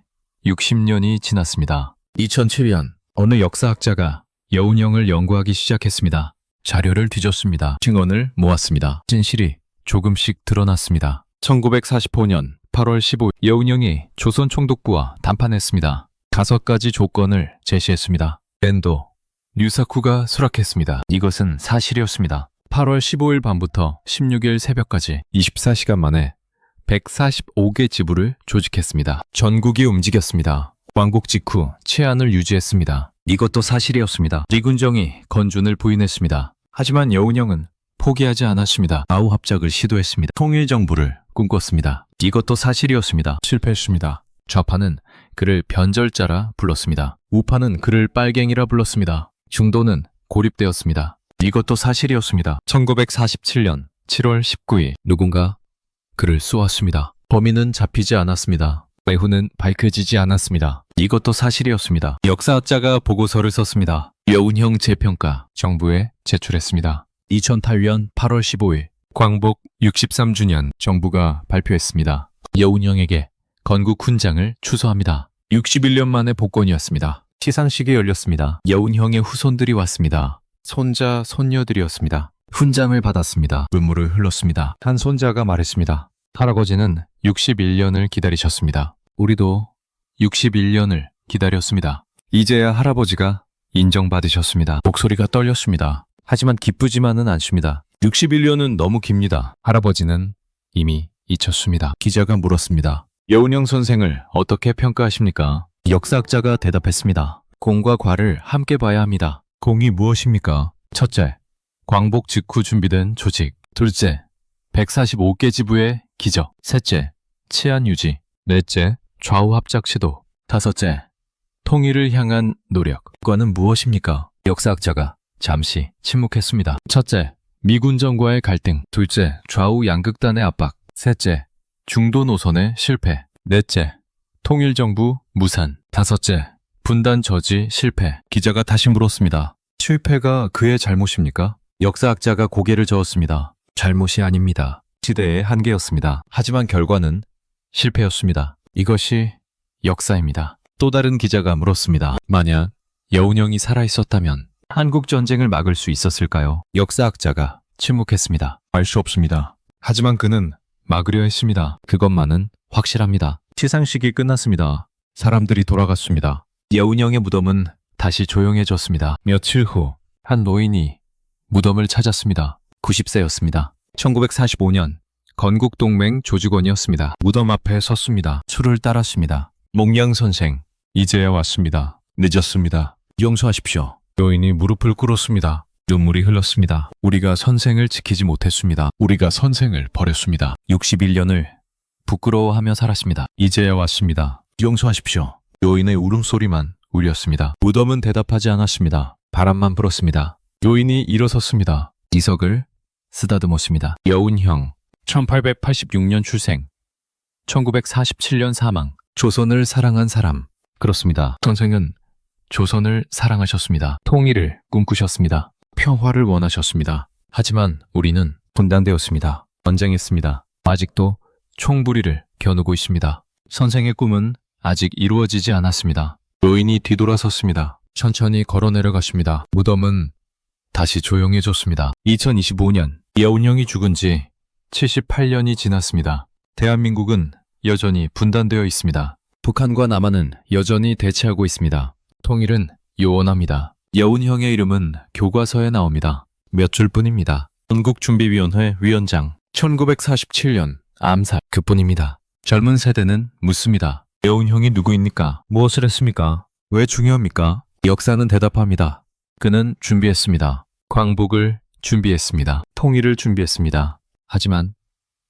60년이 지났습니다. 2007년 어느 역사학자가 여운형을 연구하기 시작했습니다. 자료를 뒤졌습니다. 증언을 모았습니다. 진실이 조금씩 드러났습니다. 1945년 8월 15일 여운형이 조선총독부와 담판했습니다. 5가지 조건을 제시했습니다. 밴도, 류사쿠가 수락했습니다. 이것은 사실이었습니다. 8월 15일 밤부터 16일 새벽까지 24시간 만에 145개 지부를 조직했습니다. 전국이 움직였습니다. 광복 직후 치안을 유지했습니다. 이것도 사실이었습니다. 리군정이 건준을 부인했습니다. 하지만 여운형은 포기하지 않았습니다. 아우 합작을 시도했습니다. 통일정부를 꿈꿨습니다. 이것도 사실이었습니다. 실패했습니다. 좌파는 그를 변절자라 불렀습니다. 우파는 그를 빨갱이라 불렀습니다. 중도는 고립되었습니다. 이것도 사실이었습니다. 1947년 7월 19일 누군가 그를 쏘았습니다. 범인은 잡히지 않았습니다. 배후는 밝혀지지 않았습니다. 이것도 사실이었습니다. 역사학자가 보고서를 썼습니다. 여운형 재평가 정부에 제출했습니다. 2008년 8월 15일 광복 63주년 정부가 발표했습니다. 여운형에게 건국 훈장을 추서합니다. 61년 만에 복권이었습니다. 시상식이 열렸습니다. 여운형의 후손들이 왔습니다. 손자, 손녀들이었습니다. 훈장을 받았습니다. 눈물을 흘렸습니다. 한 손자가 말했습니다. 할아버지는 61년을 기다리셨습니다. 우리도 61년을 기다렸습니다. 이제야 할아버지가 인정받으셨습니다. 목소리가 떨렸습니다. 하지만 기쁘지만은 않습니다. 61년은 너무 깁니다. 할아버지는 이미 잊혔습니다. 기자가 물었습니다. 여운형 선생을 어떻게 평가하십니까? 역사학자가 대답했습니다. 공과 과를 함께 봐야 합니다. 공이 무엇입니까? 첫째, 광복 직후 준비된 조직. 둘째, 145개 지부의 기적. 셋째, 치안 유지. 넷째, 좌우 합작 시도. 다섯째, 통일을 향한 노력. 과는 무엇입니까? 역사학자가 잠시 침묵했습니다. 첫째, 미군정과의 갈등. 둘째, 좌우 양극단의 압박. 셋째, 중도 노선의 실패. 넷째, 통일정부 무산. 다섯째, 분단 저지 실패. 기자가 다시 물었습니다. 실패가 그의 잘못입니까? 역사학자가 고개를 저었습니다. 잘못이 아닙니다. 시대의 한계였습니다. 하지만 결과는 실패였습니다. 이것이 역사입니다. 또 다른 기자가 물었습니다. 만약 여운형이 살아있었다면 한국전쟁을 막을 수 있었을까요? 역사학자가 침묵했습니다. 알 수 없습니다. 하지만 그는 막으려 했습니다. 그것만은 확실합니다. 시상식이 끝났습니다. 사람들이 돌아갔습니다. 여운형의 무덤은 다시 조용해졌습니다. 며칠 후 한 노인이 무덤을 찾았습니다. 90세였습니다. 1945년 건국동맹 조직원이었습니다. 무덤 앞에 섰습니다. 술을 따랐습니다. 목양 선생, 이제야 왔습니다. 늦었습니다. 용서하십시오. 노인이 무릎을 꿇었습니다. 눈물이 흘렀습니다. 우리가 선생을 지키지 못했습니다. 우리가 선생을 버렸습니다. 61년을 부끄러워하며 살았습니다. 이제야 왔습니다. 용서하십시오. 노인의 울음소리만 울렸습니다. 무덤은 대답하지 않았습니다. 바람만 불었습니다. 노인이 일어섰습니다. 이석을 쓰다듬었습니다. 여운형, 1886년 출생, 1947년 사망. 조선을 사랑한 사람. 그렇습니다. 선생은 조선을 사랑하셨습니다. 통일을 꿈꾸셨습니다. 평화를 원하셨습니다. 하지만 우리는 분단되었습니다. 전쟁했습니다. 아직도 총부리를 겨누고 있습니다. 선생의 꿈은 아직 이루어지지 않았습니다. 노인이 뒤돌아섰습니다. 천천히 걸어 내려갔습니다. 무덤은 다시 조용해졌습니다. 2025년 여운형이 죽은 지 78년이 지났습니다. 대한민국은 여전히 분단되어 있습니다. 북한과 남한은 여전히 대치하고 있습니다. 통일은 요원합니다. 여운형의 이름은 교과서에 나옵니다. 몇 줄뿐입니다. 전국준비위원회 위원장, 1947년 암살, 그뿐입니다. 젊은 세대는 묻습니다. 여운형이 누구입니까? 무엇을 했습니까? 왜 중요합니까? 역사는 대답합니다. 그는 준비했습니다. 광복을 준비했습니다. 통일을 준비했습니다. 하지만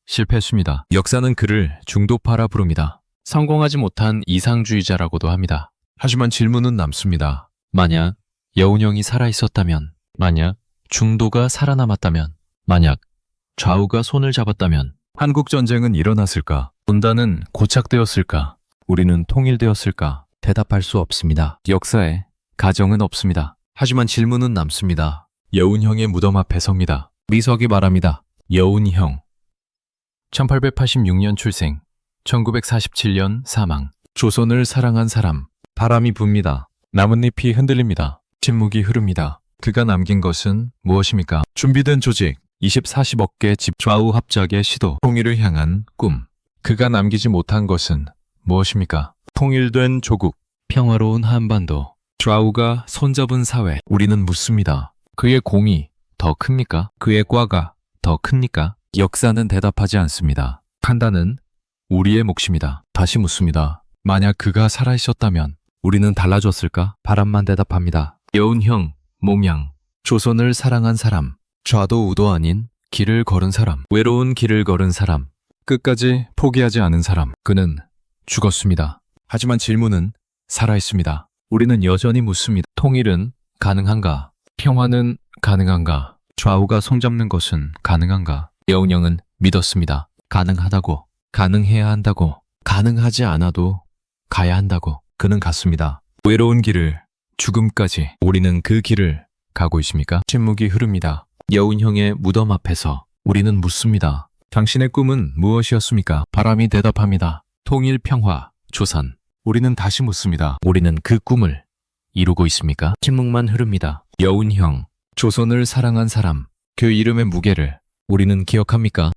실패했습니다. 역사는 그를 중도파라 부릅니다. 성공하지 못한 이상주의자라고도 합니다. 하지만 질문은 남습니다. 만약 여운형이 살아있었다면, 만약 중도가 살아남았다면, 만약 좌우가 손을 잡았다면 한국전쟁은 일어났을까? 분단은 고착되었을까? 우리는 통일되었을까? 대답할 수 없습니다. 역사에 가정은 없습니다. 하지만 질문은 남습니다. 여운형의 무덤 앞에 섭니다. 미석이 말합니다. 여운형, 1886년 출생, 1947년 사망. 조선을 사랑한 사람. 바람이 붑니다. 나뭇잎이 흔들립니다. 침묵이 흐릅니다. 그가 남긴 것은 무엇입니까? 준비된 조직, 24십 어깨 집, 좌우 합작의 시도, 통일을 향한 꿈. 그가 남기지 못한 것은 무엇입니까? 통일된 조국, 평화로운 한반도, 좌우가 손잡은 사회. 우리는 묻습니다. 그의 공이 더 큽니까? 그의 과가 더 큽니까? 역사는 대답하지 않습니다. 판단은 우리의 몫입니다. 다시 묻습니다. 만약 그가 살아있었다면 우리는 달라졌을까? 바람만 대답합니다. 여운형, 목양, 조선을 사랑한 사람, 좌도 우도 아닌 길을 걸은 사람, 외로운 길을 걸은 사람, 끝까지 포기하지 않은 사람. 그는 죽었습니다. 하지만 질문은 살아있습니다. 우리는 여전히 묻습니다. 통일은 가능한가? 평화는 가능한가? 좌우가 손잡는 것은 가능한가? 여운형은 믿었습니다. 가능하다고, 가능해야 한다고, 가능하지 않아도 가야 한다고. 그는 갔습니다. 외로운 길을, 죽음까지. 우리는 그 길을 가고 있습니까? 침묵이 흐릅니다. 여운형의 무덤 앞에서 우리는 묻습니다. 당신의 꿈은 무엇이었습니까? 바람이 대답합니다. 통일, 평화, 조선. 우리는 다시 묻습니다. 우리는 그 꿈을 이루고 있습니까? 침묵만 흐릅니다. 여운형, 조선을 사랑한 사람. 그 이름의 무게를 우리는 기억합니까?